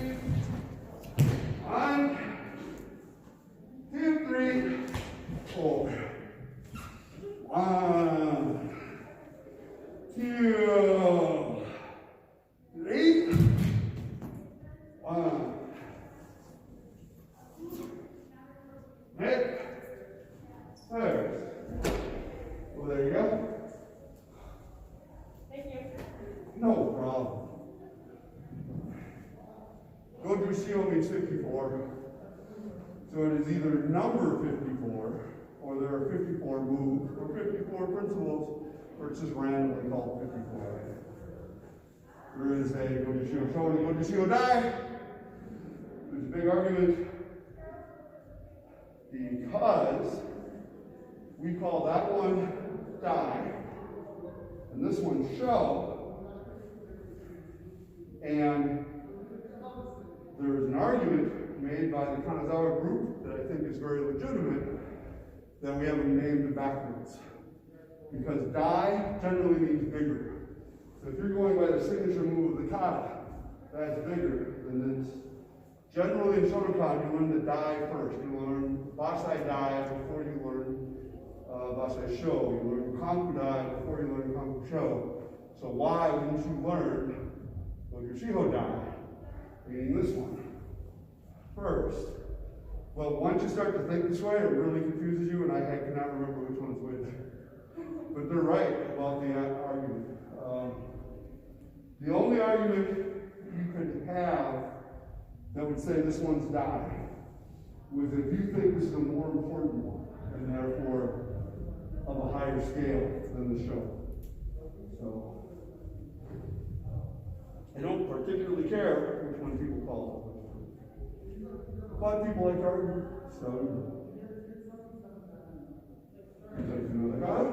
1, 2, 3, 4. 1, 2, 3. 1. Right? There. Well, there you go. Thank you. No problem. Gojushiho means 54. So it is either number 54, or there are 54 moves, or 54 principles, or it's just randomly called 54. There is a Gojushiho Show and a Gojushiho Dai. There's a big argument. The because we call that one die and this one show. And there is an argument made by the Kanazawa group that I think is very legitimate that we have them named backwards. Because die generally means bigger. So if you're going by the signature move of the Kata, that's bigger than this. Generally in Shotokan, you learn the die first. You learn Bassai die before you learn Bassai show. You learn Kanku die before you learn Kanku show. So why wouldn't you learn Gojushiho die, meaning this one, first? Well, once you start to think this way, it really confuses you, and I cannot remember which one's which. But they're right about the argument. The only argument you could have that would say this one's die was if you think this is a more important one, and therefore of a higher scale than the show. So I don't particularly care which one people call it. But people like to argue, so you'd like to know the Kata?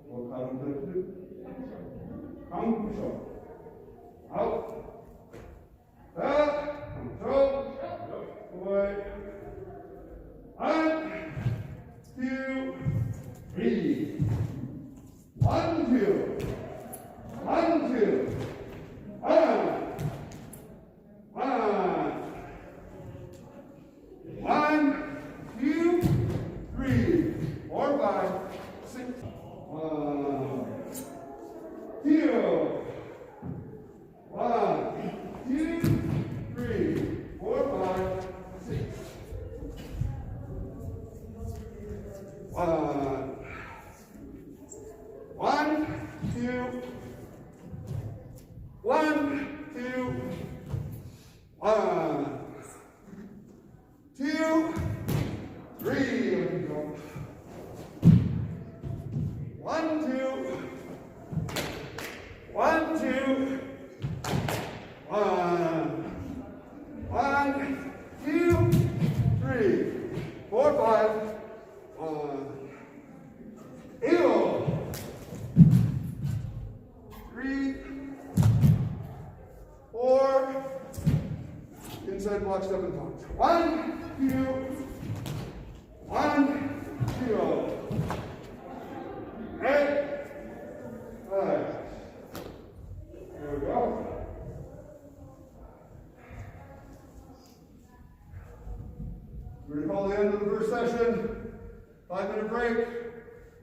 What Kata would you like to do? Kanku show. Out. That. Control. Away. 1, 2, 3. 1, 2. 1, 2. 1, 2, 3, 4, 5, 6. 1, 2. 1, 2, 3, 4, 5, 6. 1, 2. 1, 2. 1, 2, 3. There we go. 1, 2. 1, 2. 1, 2, 3, 4, 5. 3, 4. Inside block 7 times. 1, 2. 1, 0. 8, 5. There we go. We're going to call the end of the first session. 5-minute break.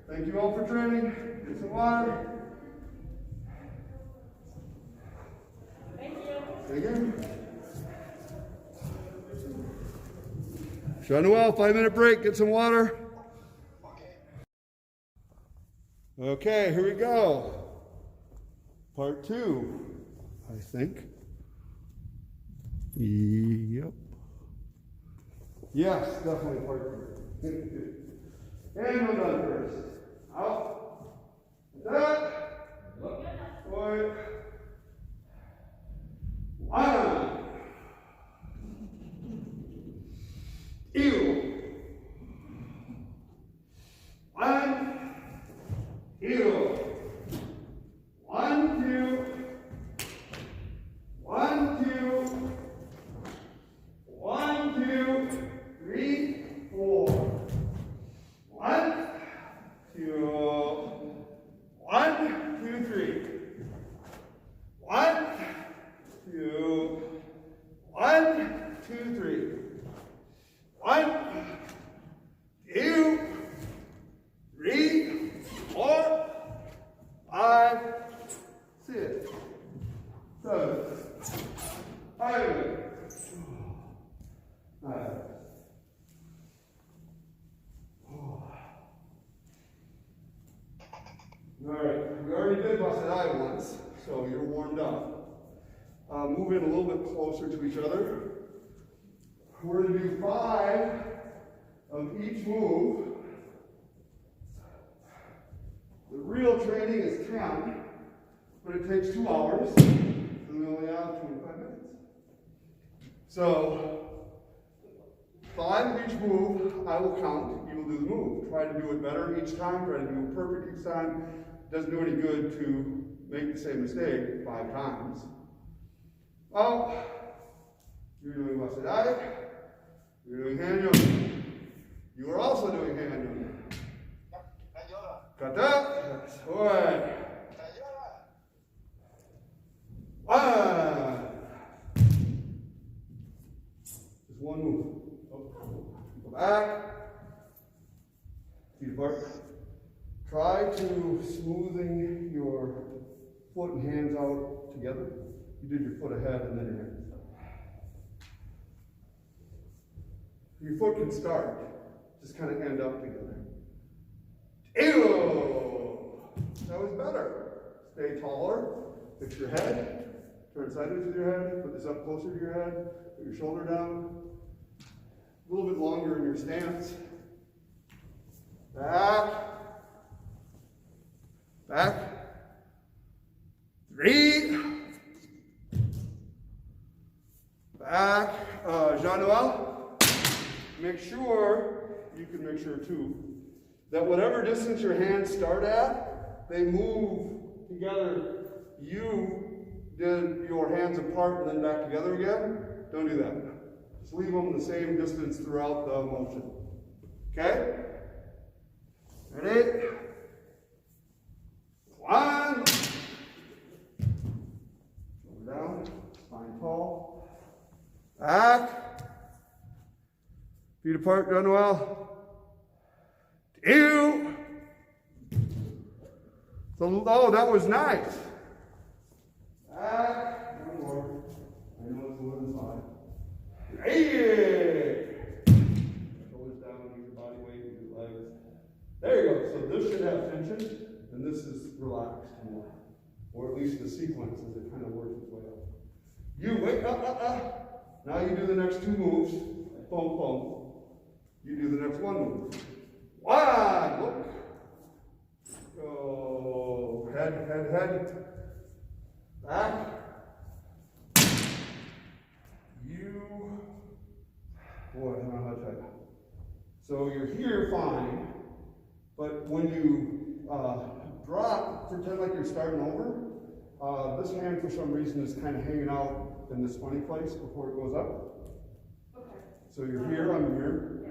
Thank you all for training. Get some water. Thank you. Thank you. Shanuel, 5-minute break. Get some water. Okay, here we go. Part 2, I think. Yep. Yes, definitely part 2. And we're done first. Out. That. Boy. 1. Ew. 1. Ew. 1, 2. 1, 2. 1, 2, 3, 4. 1, 2. 1, 2, 3. 1, 2. 1, 2, 3. 1, 2, 3, 4, 5, 6, 7, 8. Alright, we already did Bassai once, so you're warmed up. Move in a little bit closer to each other. We're going to do 5 of each move. The real training is 10, but it takes 2 hours, and we only have 25 minutes. So, 5 of each move, I will count. You will do the move. Try to do it better each time. Try to do it perfect each time. Doesn't do any good to make the same mistake 5 times. Oh, you're doing Bassai. You're doing Heian Yondan. You are also doing Heian Yondan. Kata. Alright. 1. Just one move. Go back. Feet apart. Try to smoothing your foot and hands out together. You did your foot ahead and then your hands. Your foot can start, just kind of end up together. Ew! That was better. Stay taller. Fix your head. Turn sideways with your head. Put this up closer to your head. Put your shoulder down. A little bit longer in your stance. Back. Back. 3. Back. Jean-Noel. Make sure, you can make sure too, that whatever distance your hands start at, they move together. You did your hands apart and then back together again. Don't do that. Just leave them the same distance throughout the motion. Okay? Ready? 1. Shoulder down, spine tall. Back. Feet apart, done well. 2. So, oh, that was nice. Back. 1 more. I know it's a little side. 8. Shoulders down, use your body weight, use your legs. There you go. So this should have tension, and this is relaxed more. Or at least the sequence as it kind of works its way up. You wait, Now you do the next 2 moves. Boom, boom. You do the next 1 move. 1, look. Go, head. Back. You, boy, I don't know how to try that. So you're here fine, but when you drop, pretend like you're starting over. This hand, for some reason, is kind of hanging out in this funny place before it goes up. Okay. So you're here, I'm here.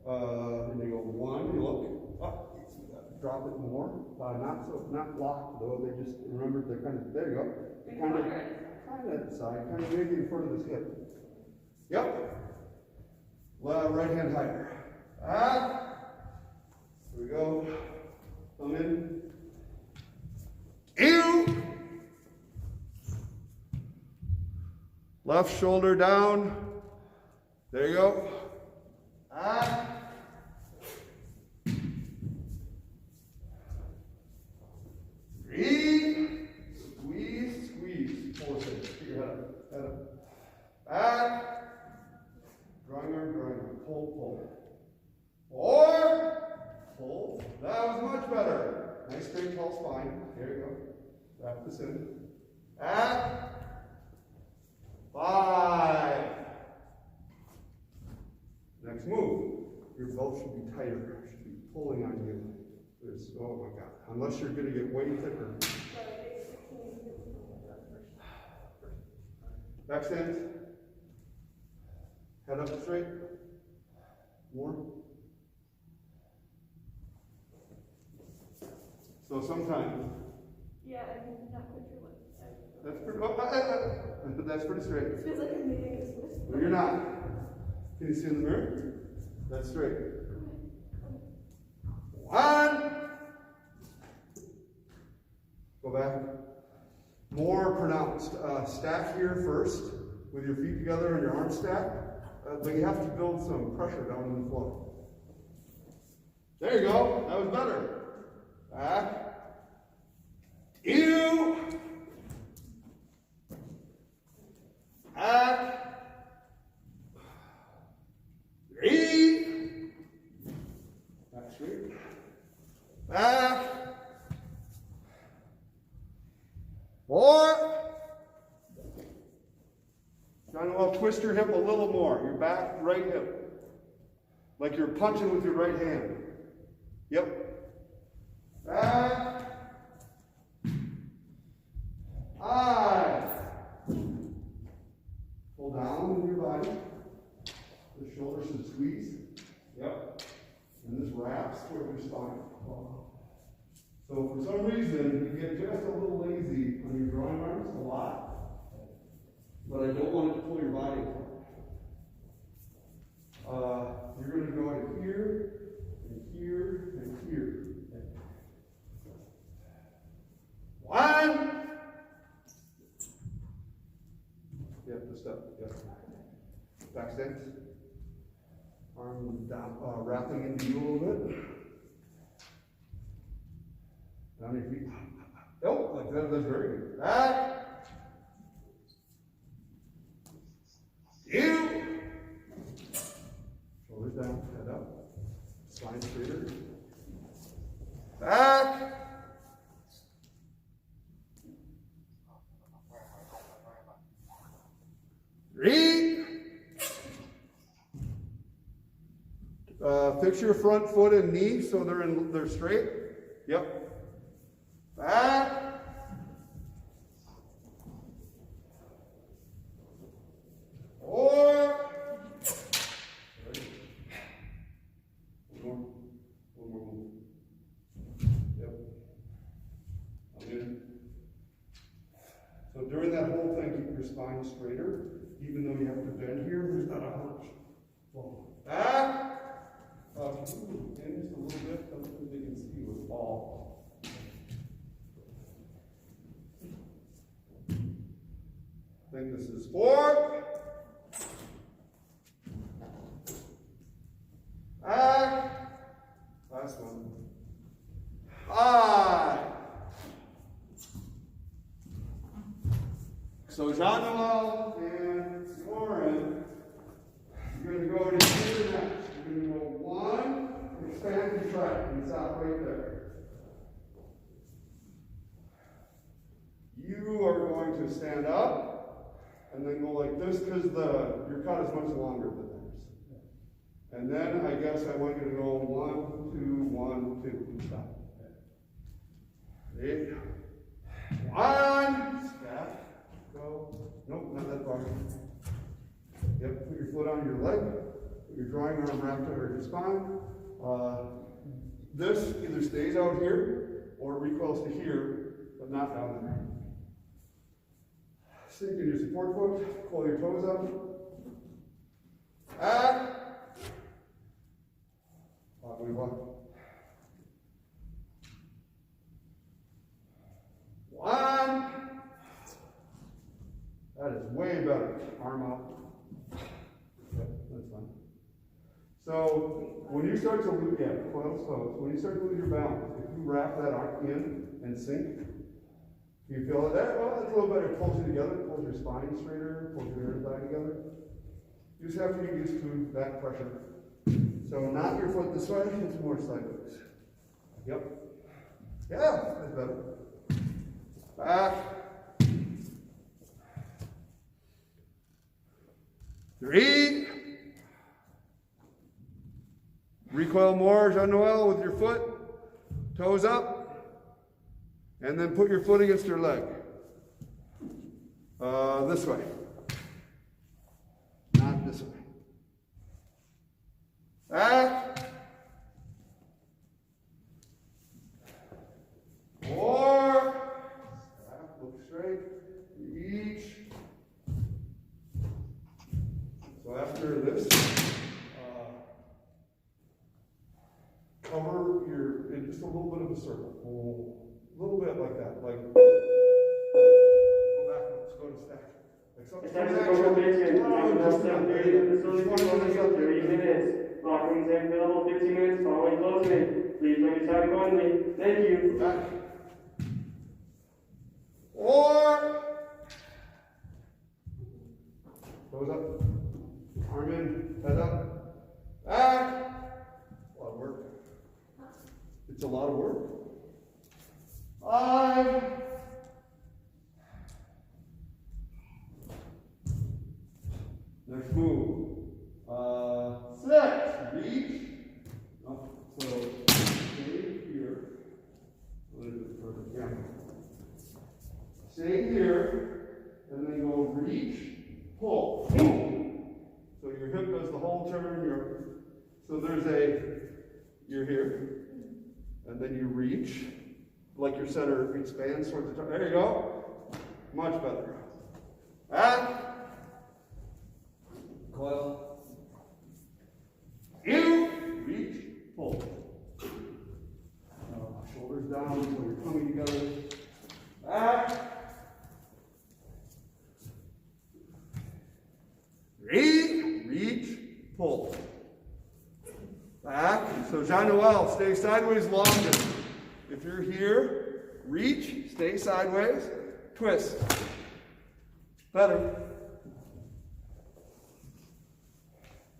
And you go 1, you look up, drop it more. Not locked though, they just, remember, they're kind of, there you go. Kind of at the side, kind of maybe in front of this hip. Yep. Right hand higher. Here we go. Thumb in. Ew! Left shoulder down. There you go. 3. Squeeze. 4 seconds. Get your head up. Back. Drawing arm. Pull. 4. Pull. That was much better. Nice straight tall spine. There you go. Wrap this in. Back. 5. Next move. Your belt should be tighter. It should be pulling on you. Oh my God. Unless you're going to get way thicker. Back stance. Head up straight. More. So sometimes. Yeah, I can not quite sure what. That's pretty straight. It feels like I'm making a Swiss. No, you're not. Can you see in the mirror? That's straight. 1. Go back. More pronounced. Stack here first with your feet together and your arms stacked. But you have to build some pressure down on the floor. There you go. That was better. Back. Ew. Back. 3. Back straight. Back. 4. Trying to twist your hip a little more. Your back, right hip. Like you're punching with your right hand. Yep. Back. I. Pull down in your body. The shoulders should squeeze. Yep. And this wraps toward your spine. So for some reason, you get just a little lazy on your drawing arms, a lot. But I don't want it to pull your body apart. You're going to go in here, and here, and here. One. Yep, the step. Yep. Back stance. Arm down, wrapping into you a little bit. Down your feet. Oh, like that. That's very good. Back. You. Shoulders down, head up. Spine straighter. Back. Three. Fix your front foot and knee so they're straight. Yep. Back. Four. One more move. Yep. Again. So during that whole thing, keep your spine straighter. Even though you have to bend here, there's not a hunch. Back. In just a little bit, I don't think they can see you at all. I think this is 4. Back. Last one. 5. So Jean-Noel and Lauren, you're going to go to here next. You're going to go 1, expand the track, and stop right there. You are going to stand up, and then go like this, because your cut is much longer than theirs. And then I guess I want you to go 1, 2, 1, 2, and stop. Ready? 1, step. Go. Nope, not that far. Yep, put your foot on your leg. Put your drawing arm wrapped over your spine. This either stays out here or recoils to here, but not down there. Sink in your support foot. Pull your toes up. Back. Wobbly walk. 1. That is way better. Arm out. Yep, that's fine. So when you start to lose, coils toes, when you start to lose your balance, if you wrap that arm in and sink, you feel it there? Well, that's a little better. It pulls you together, pulls your spine straighter, pulls your inner thigh together. You just have to get used to that pressure. So not your foot this way, it's more sideways. Yep. Yeah, that's better. Back. 3. Recoil more, Jean-Noel, with your foot. Toes up. And then put your foot against your leg. This way. Not this way. Back. 4. Look straight. Each. So after this, cover in just a little bit of a circle. A little bit like that. Like, go back, let's go to stack. Like something. Locking time available 15 minutes following closing. Please bring your time accordingly. Thank you. Back. 4. Toes up. Arm in. Head up. Back. A lot of work. It's a lot of work. 5. Next move. 6. Reach. the whole turn, so you're here, and then you reach, like your center expands towards the top. There you go. Much better. Back. Coil. You reach, pull. Shoulders down, so you're coming together. Back. Reach, pull. Back. So Jean Noel, stay sideways longer. If you're here, reach, stay sideways, twist. Better.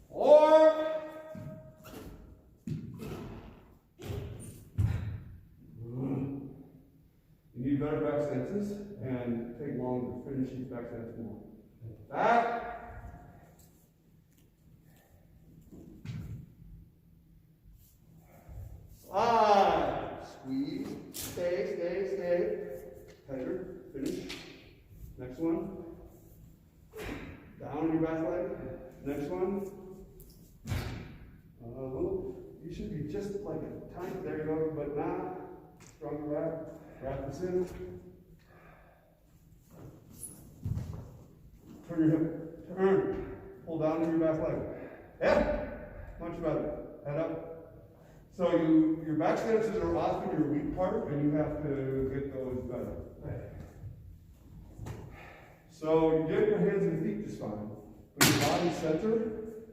Or you need better back stances and take longer. Finish these back stances more. Back. Slide. Squeeze. Stay. Tighter. Finish. Next one. Down your back leg. Next one. You should be just like a tiny, there you go, but not. Stronger back. Wrap this in. Turn your hip. Turn. Pull down to your back leg. Yeah. Much better. Head up. So your back stances are often your weak part, and you have to get those better. So you get your hands and feet just fine, but your body center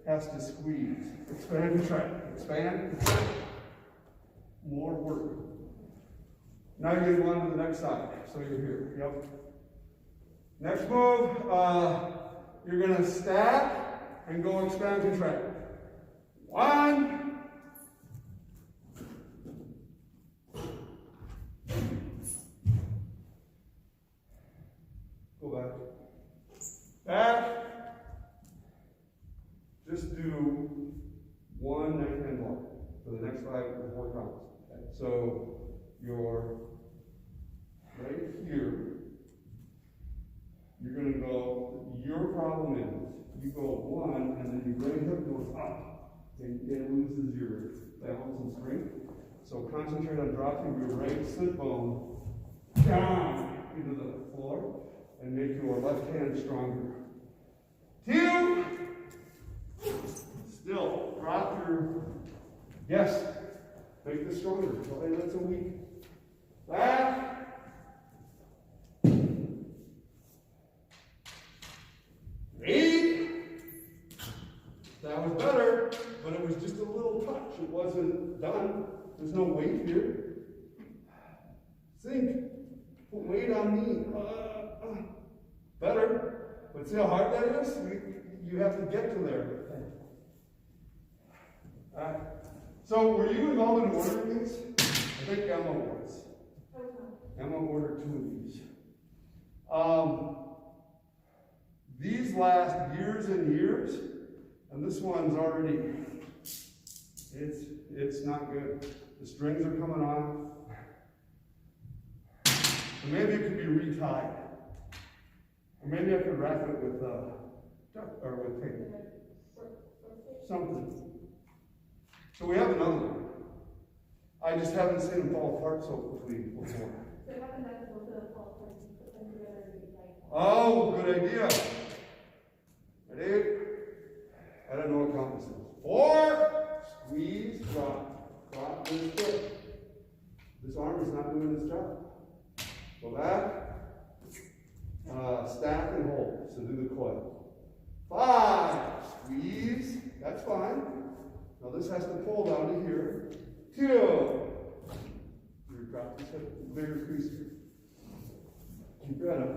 has to squeeze. Expand and contract. Expand, contract. More work. Now you're going to go on to the next side. So you're here. Yep. Next move, you're going to stack and go expand, contract. 1. Go back. Back. Just do 1 neck hand block for the next 5 or 4 counts. Okay. So you're right here. You're going to go, your problem is, you go 1 and then your right hip goes up and it loses your balance and strength. So concentrate on dropping your right sit bone down into the floor and make your left hand stronger. 2. Still, drop your, yes, make this stronger. Okay, that's a weak. Back. That was better, but it was just a little touch. It wasn't done. There's no weight here. Think. Put weight on me. Better. But see how hard that is? You have to get to there. So were you involved in ordering these? I think Emma was. Emma ordered 2 of these. These last years and years, and this one's already, it's not good. The strings are coming off. So maybe it could be retied. Or maybe I could wrap it with tape. Something. So we have another one. I just haven't seen them fall apart so quickly before. So it happened that both of them fall apart and put them together and be like. Oh, good idea. Ready? I don't know what count this is. 4. Squeeze, drop. Drop this foot. This arm is not doing its job. Go back. Stack and hold. So do the coil. 5. Squeeze. That's fine. Now this has to pull down to here. 2. You drop this hip, bigger crease here. Keep your head up.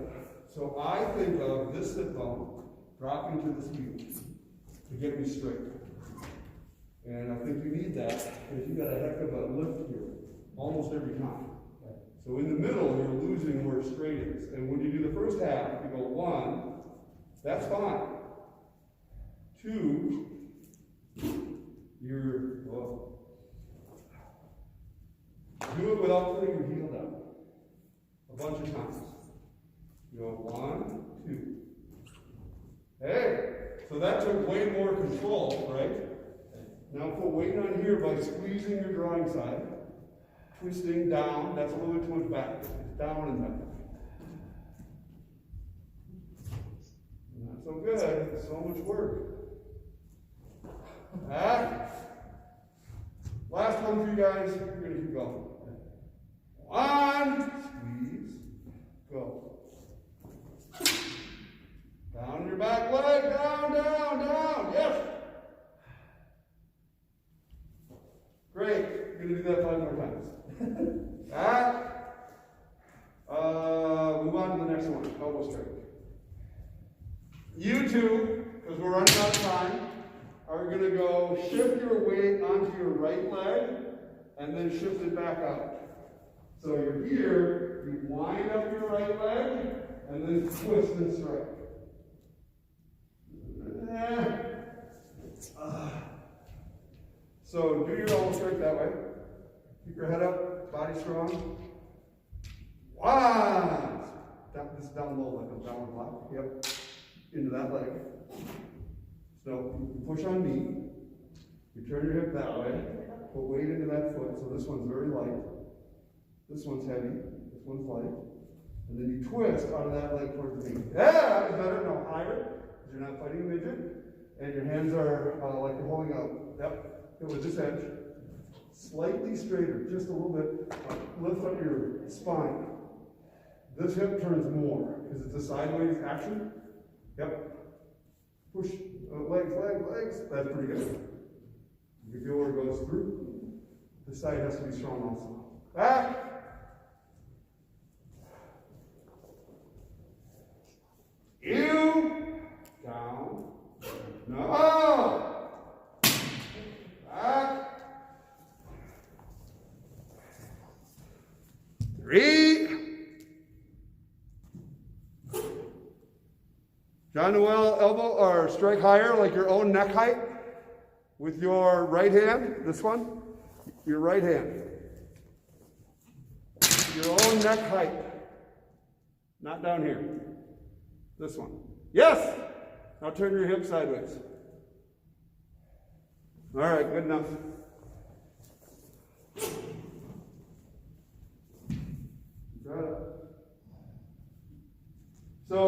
So I think of this hip bone dropping to this heel to get me straight. And I think you need that because you got a heck of a lift here almost every time. Okay. So in the middle, you're losing where straight is. And when you do the first half, you go 1, that's fine. 2, do it without putting your heel down. A bunch of times. You go 1, 2. Hey! So that took way more control, right? Now put weight on here by squeezing your drawing side, twisting down. That's a little bit too much back. It's down and back. Not so good. It's so much work. Last one for you guys. We're going to keep going. One, squeeze, go. Down your back leg, down, down, down. Yes. Great. You're going to do that 5 more times. Move on to the next one. Elbow straight. You two, because we're running out of time, are going to go shift your weight onto your right leg and then shift it back out. So you're here, you wind up your right leg and then twist and strike. So do your elbow straight that way. Keep your head up, body strong. One. This is down low like a downward block. Yep. Into that leg. So you push on me. You turn your hip that way. Put weight into that foot. So this one's very light. This one's heavy. This one's light. And then you twist out of that leg towards the knee. Yeah, that was better. No, higher. Because you're not fighting a midget. And your hands are like you're holding out. Yep. With this edge. Slightly straighter. Just a little bit. Lift up your spine. This hip turns more. Because it's a sideways action. Yep. Push. Legs, legs, legs. That's pretty good. You can feel where it goes through. This side has to be strong also. Back. You. Down. No. Back. 3. John Noel, elbow or strike higher, like your own neck height, with your right hand. This one, your right hand. Your own neck height. Not down here. This one. Yes! Now turn your hip sideways. All right, good enough. Got it. So,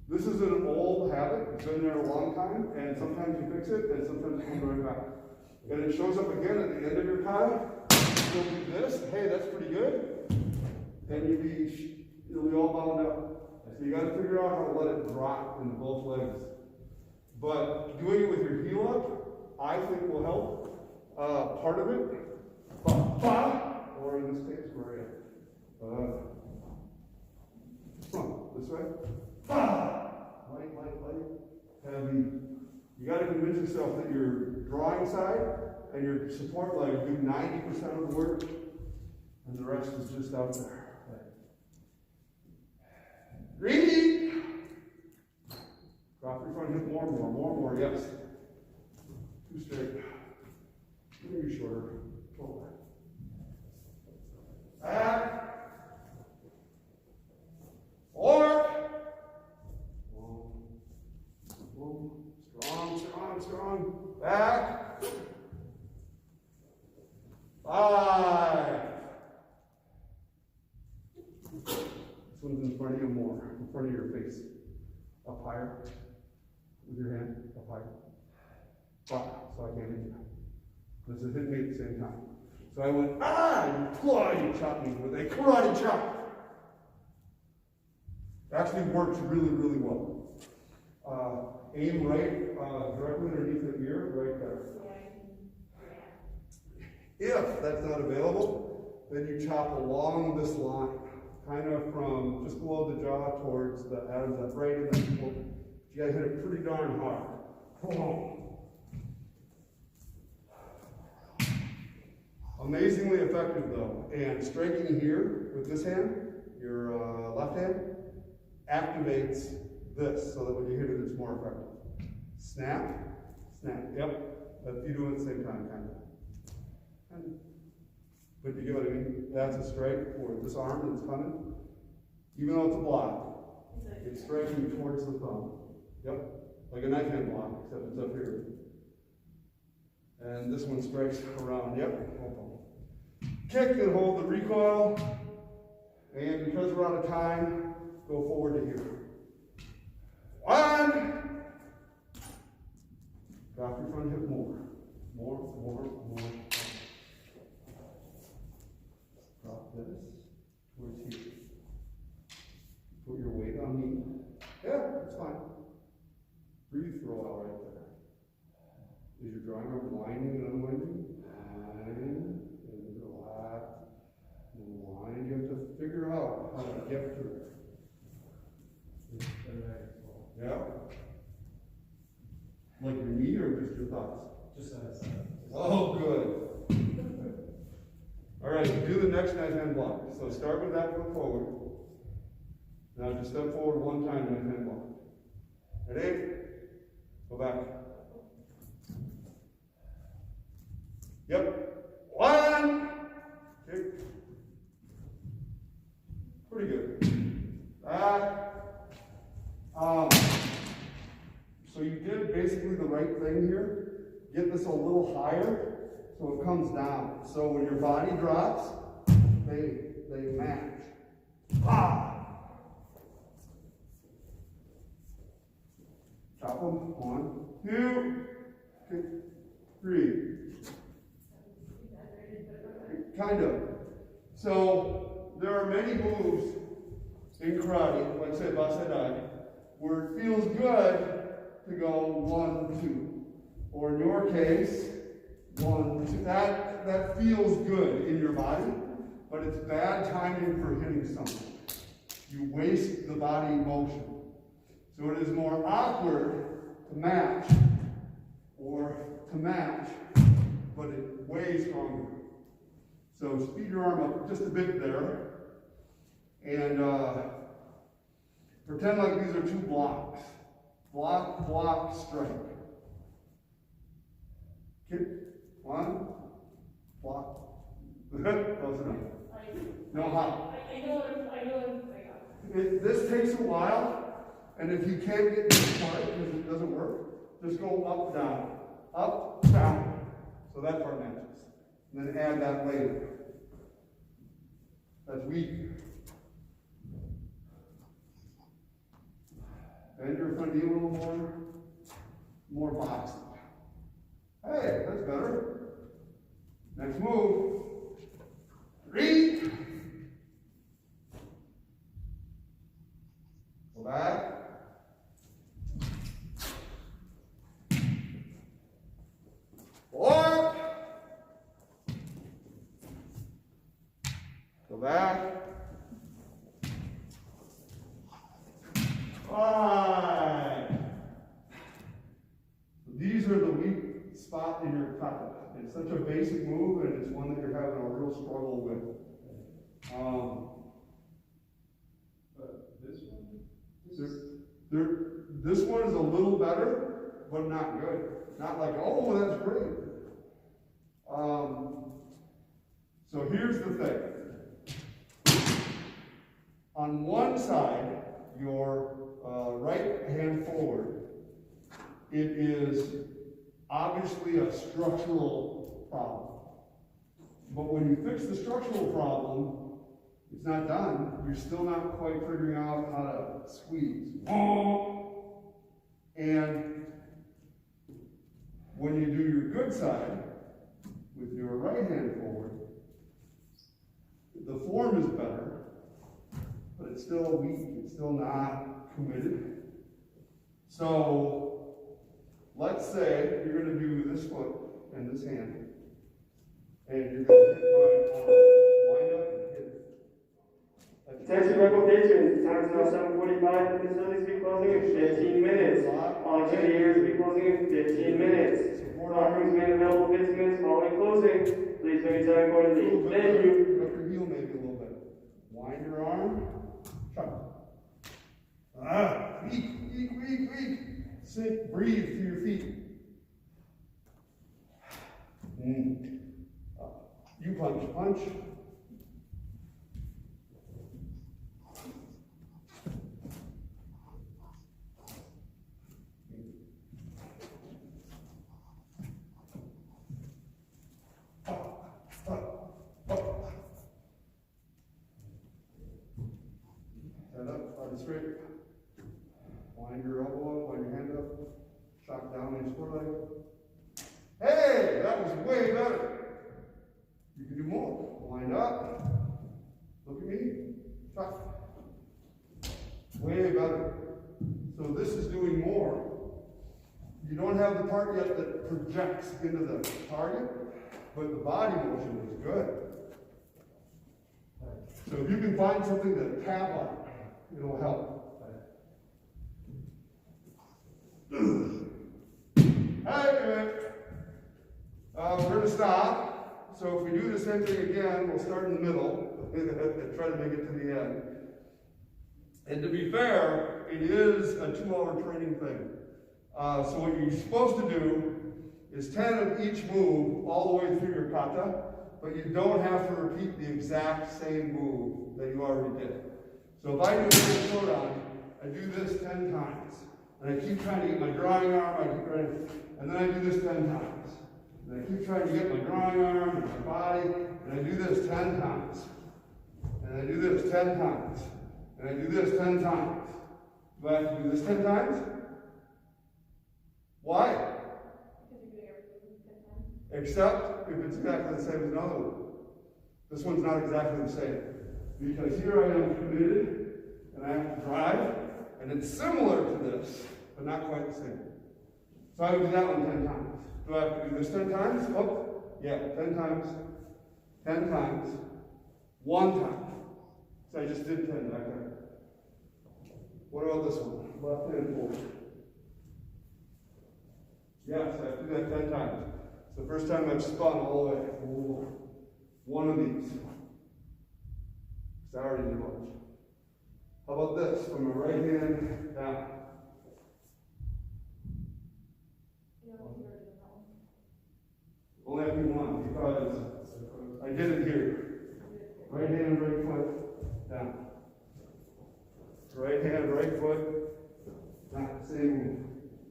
this is an old habit. It's been there a long time, and sometimes you fix it, and sometimes it comes right back. And it shows up again at the end of your kata. You'll do this. Hey, that's pretty good. And you'll be all bound up. So you got to figure out how to let it drop into both legs. But doing it with your heel up, I think will help. Part of it, or in this case, Maria. This way. Light, light, light. Heavy. You got to convince yourself that your drawing side and your support leg do 90% of the work, and the rest is just out there. Ready? Drop your front hip more, yes. Too straight. Maybe shorter. Forward. Back. 4. Strong. Back. 5. This one's in front of you more, in front of your face. Up higher. With your hand, up higher. So I can't hit you. This is hitting me at the same time. So I went, you chopped me with a karate chop. Actually works really, really well. Aim right, directly underneath the ear, right there. If that's not available, then you chop along this line, kind of from just below the jaw towards the Adam's left, right in the people. You gotta hit it pretty darn hard. Amazingly effective though, and striking here with this hand, your left hand, activates this so that when you hit it, it's more effective. Snap, snap, yep. But you do it at the same time, kind of. But you get what I mean? That's a strike for this arm that's coming, even though it's a block. Is It's striking towards the thumb. Yep, like a knife hand block, except it's up here. And this one strikes around. Yep. Kick and hold the recoil. And because we're out of time, go forward to here. 1. Drop your front hip more. More. Drop this towards here. Put your weight on me. Yeah, that's fine. Breathe for a while right there. Is your drawing arm winding and unwinding? And relax. And wind. You have to figure out how to get to it. Yeah? Like your knee or just your thoughts? Just as. Oh, good. All right, do the next knife hand block. So start with that foot forward. Now just step forward one time, knife hand block. Ready? Go back. Yep. 1. Kick. Pretty good. Back. So you did basically the right thing here. Get this a little higher so it comes down. So when your body drops, they match. Ah! Chop them. 1, 2, 3. Kind of. So there are many moves in karate, like say Bassai, where it feels good to go 1, 2. Or in your case, 1, 2. That feels good in your body, but it's bad timing for hitting something. You waste the body motion. So it is more awkward to match, but it way stronger. So speed your arm up just a bit there, and pretend like these are 2 blocks. Block, block, strike. Kick. 1, block. Close enough. No hop. I know. This takes a while, and if you can't get this part because it doesn't work, just go up, down. Up, down. So that part matches. And then add that later. That's weak. Bend your front knee a little more boxing. Hey, that's better. Next move. 3. Go back. Four. Go back. 5. These are the weak spot in your kata. It's such a basic move, and it's one that you're having a real struggle with. But this one? This one is a little better, but not good. Not like, oh, that's great. So here's the thing. On one side, your right hand forward, it is obviously a structural problem. But when you fix the structural problem, it's not done. You're still not quite figuring out how to squeeze. And when you do your good side, with your right hand forward, the form is better, but it's still weak. It's still not committed. So, let's say you're going to do this foot and this hand, and you're going to hit my arm. Wind up and hit it. Attention recommendations. Time is now 7:45. The facility will be closing in 15 minutes. All activity will be closing in 15 minutes. Locker rooms remain available 15 minutes following closing. Please make your time accordingly. Thank you. Up your heel maybe a little bit. Wind your arm. Chop. Weak. Sit, breathe through your feet. You punch. straight. Wind your elbow up, wind your hand up. Shock down on your support leg. Hey, that was way better. You can do more. Wind up. Look at me. Shock. Way better. So this is doing more. You don't have the part yet that projects into the target, but the body motion is good. So if you can find something to tap on, it'll help. Hey, we're going to stop. So if we do the same thing again, we'll start in the middle and try to make it to the end. And to be fair, it is a 2-hour training thing. So what you're supposed to do is 10 of each move all the way through your kata, but you don't have to repeat the exact same move that you already did. So if I do this Shotokan, I do this 10 times. And I keep trying to get my drawing arm, and then I do this 10 times. And I keep trying to get my drawing arm and my body, and I do this 10 times. And I do this 10 times. And I do this 10 times. Do I have to do this 10 times? Why? Because you're doing everything 10 times. Except if it's exactly the same as another one. This one's not exactly the same. Because here I am committed, and I have to drive, and it's similar to this, but not quite the same. So I would do that one 10 times. Do I have to do this 10 times? Oh, yeah, 10 times, 10 times, 1 time. So I just did 10 back there. What about this one? Left hand forward. Yes, I have to do that 10 times. It's the first time I've spun all the way. One of these. Because I already did one. How about this? From my right hand down. Only have to do one because I did it here. Right hand, right foot, down. Right hand, right foot, down. Same move.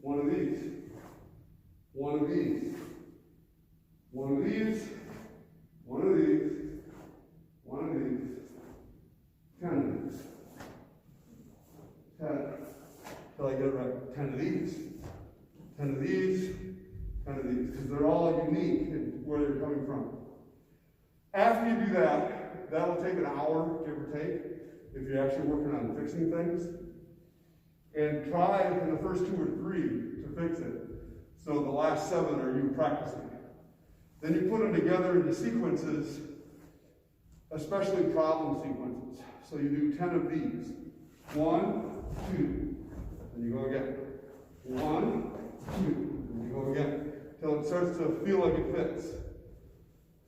One of these. One of these. One of these. One of these. One of these. 10 of these. 10. Till I get it right. 10 of these. 10 of these. 10 of these. Because they're all unique in where they're coming from. After you do that, that'll take an hour, give or take, if you're actually working on fixing things. And try in the first 2 or 3 to fix it. So the last 7 are you practicing. Then you put them together into sequences, especially problem sequences. So you do 10 of these. 1, 2, and you go again. 1, 2, and you go again. Till it starts to feel like it fits.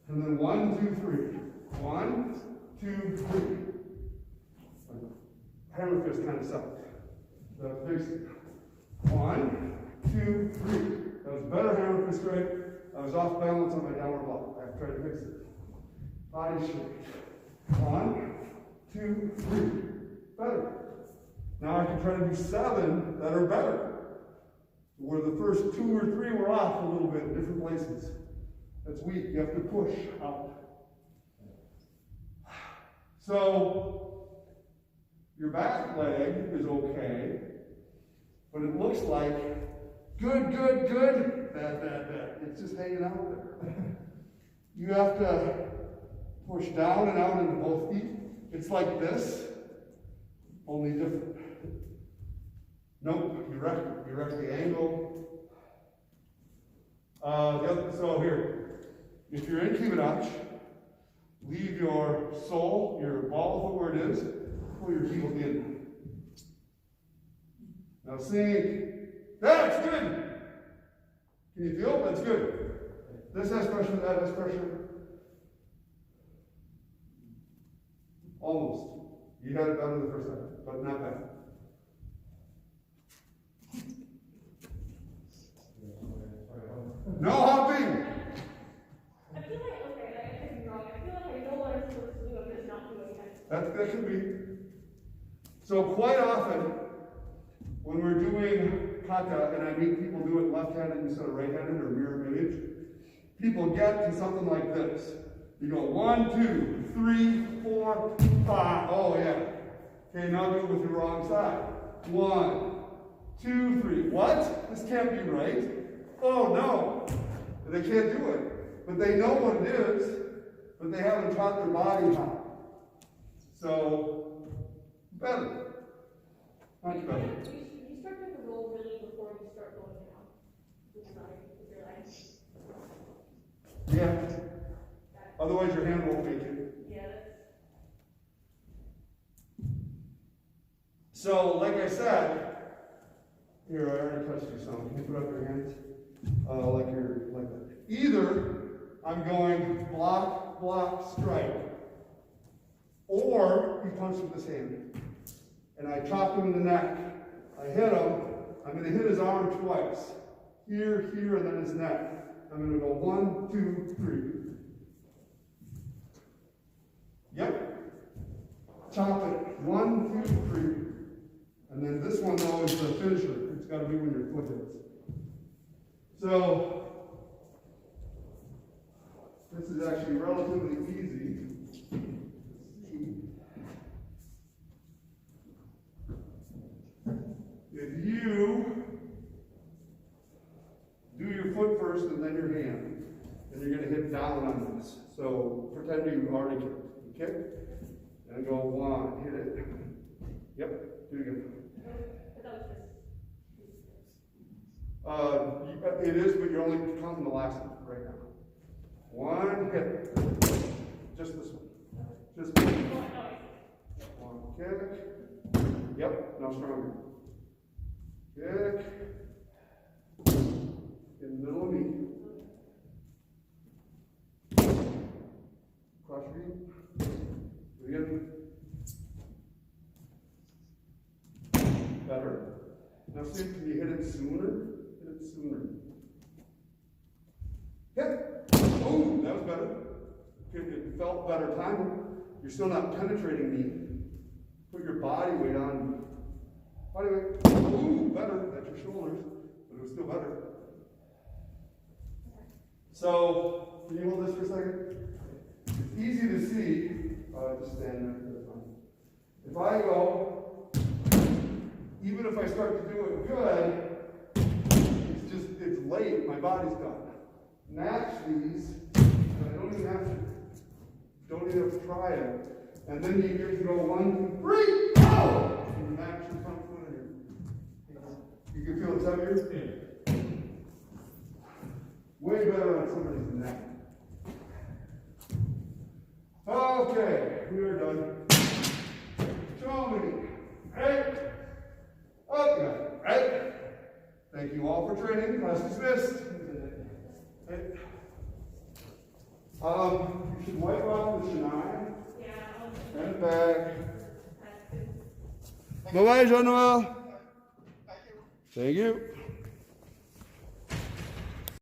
And then 1, 2, 3. 1, 2, 3. Hammer fist kind of sucked. So fix it. 1, 2, 3. That was better hammer fist straight. I was off balance on my downward block. I tried to fix it. Body straight. 1, 2, 3. Better. Now I can try to do 7 that are better. Where the first 2 or 3 were off a little bit in different places. That's weak. You have to push out. So your back leg is okay, but it looks like good, good, good, bad, bad, bad. It's just hanging out there. You have to push down and out into both feet. It's like this, only different. Nope, you wreck the angle. So here, if you're in kime, leave your sole, your ball of foot where it is, pull your heel in. Now sink. That's good. Can you feel? That's good. This has pressure, that has pressure. Almost. You had it better the first time, but not bad. No hopping! I feel like, okay, I could be wrong. I feel like I know what I'm supposed to do, I'm just not doing it. That could be. So quite often, when we're doing kata, and I meet people do it left-handed instead of right-handed or mirror image, people get to something like this. You go 1, 2, 3, 4, 5. Oh yeah. Okay, now do it with your wrong side. 1, 2, 3. What? This can't be right. Oh no. They can't do it. But they know what it is, but they haven't taught their body how. So, better. Much better. You start with the roll really before you start going down. With your legs. Yeah. Otherwise your hand won't make it. Yeah, So, like I said, here, I already touched you some. Can you put up your hands? Like that. Either I'm going block, block, strike. Or you punch with this hand. And I chop him in the neck. I hit him. I'm going to hit his arm twice. Here, here, and then his neck. I'm going to go 1, 2, 3. Yep. Chop it. 1, 2, 3. And then this one, though, is the finisher. It's got to be when your foot hits. So, this is actually relatively easy. If you do your foot first and then your hand, then you're going to hit down on this. So, pretend you already kicked. You kick, and go 1, hit it. Yep, do it again. It is, but you're only counting the last one right now. 1 hit. Just this one. Just this one. 1 kick. Yep, now stronger. Kick. In the middle of me. Cross your feet. Do it again. Better. Now see, can you hit it sooner? Hit it sooner. Hit! Oh, that was better. It felt better timing. You're still not penetrating me. Put your body weight on me. Body weight. Ooh, better. That's your shoulders. But it was still better. So, can you hold this for a second? It's easy to see. Just stand there. That's fine. If I go, even if I start to do it good, it's late, my body's done. Match these, and I don't even have to try it. And then you get to go 1, 2, 3, go! And you match your front foot here. You can feel it's heavier? Yeah. Way better on somebody's neck. Okay, we are done. Show me. Right? Okay, right? Thank you all for training. Class dismissed. Right. You should wipe off the shinai. Yeah. And back. Bye-bye, Jean-Noel. Thank you.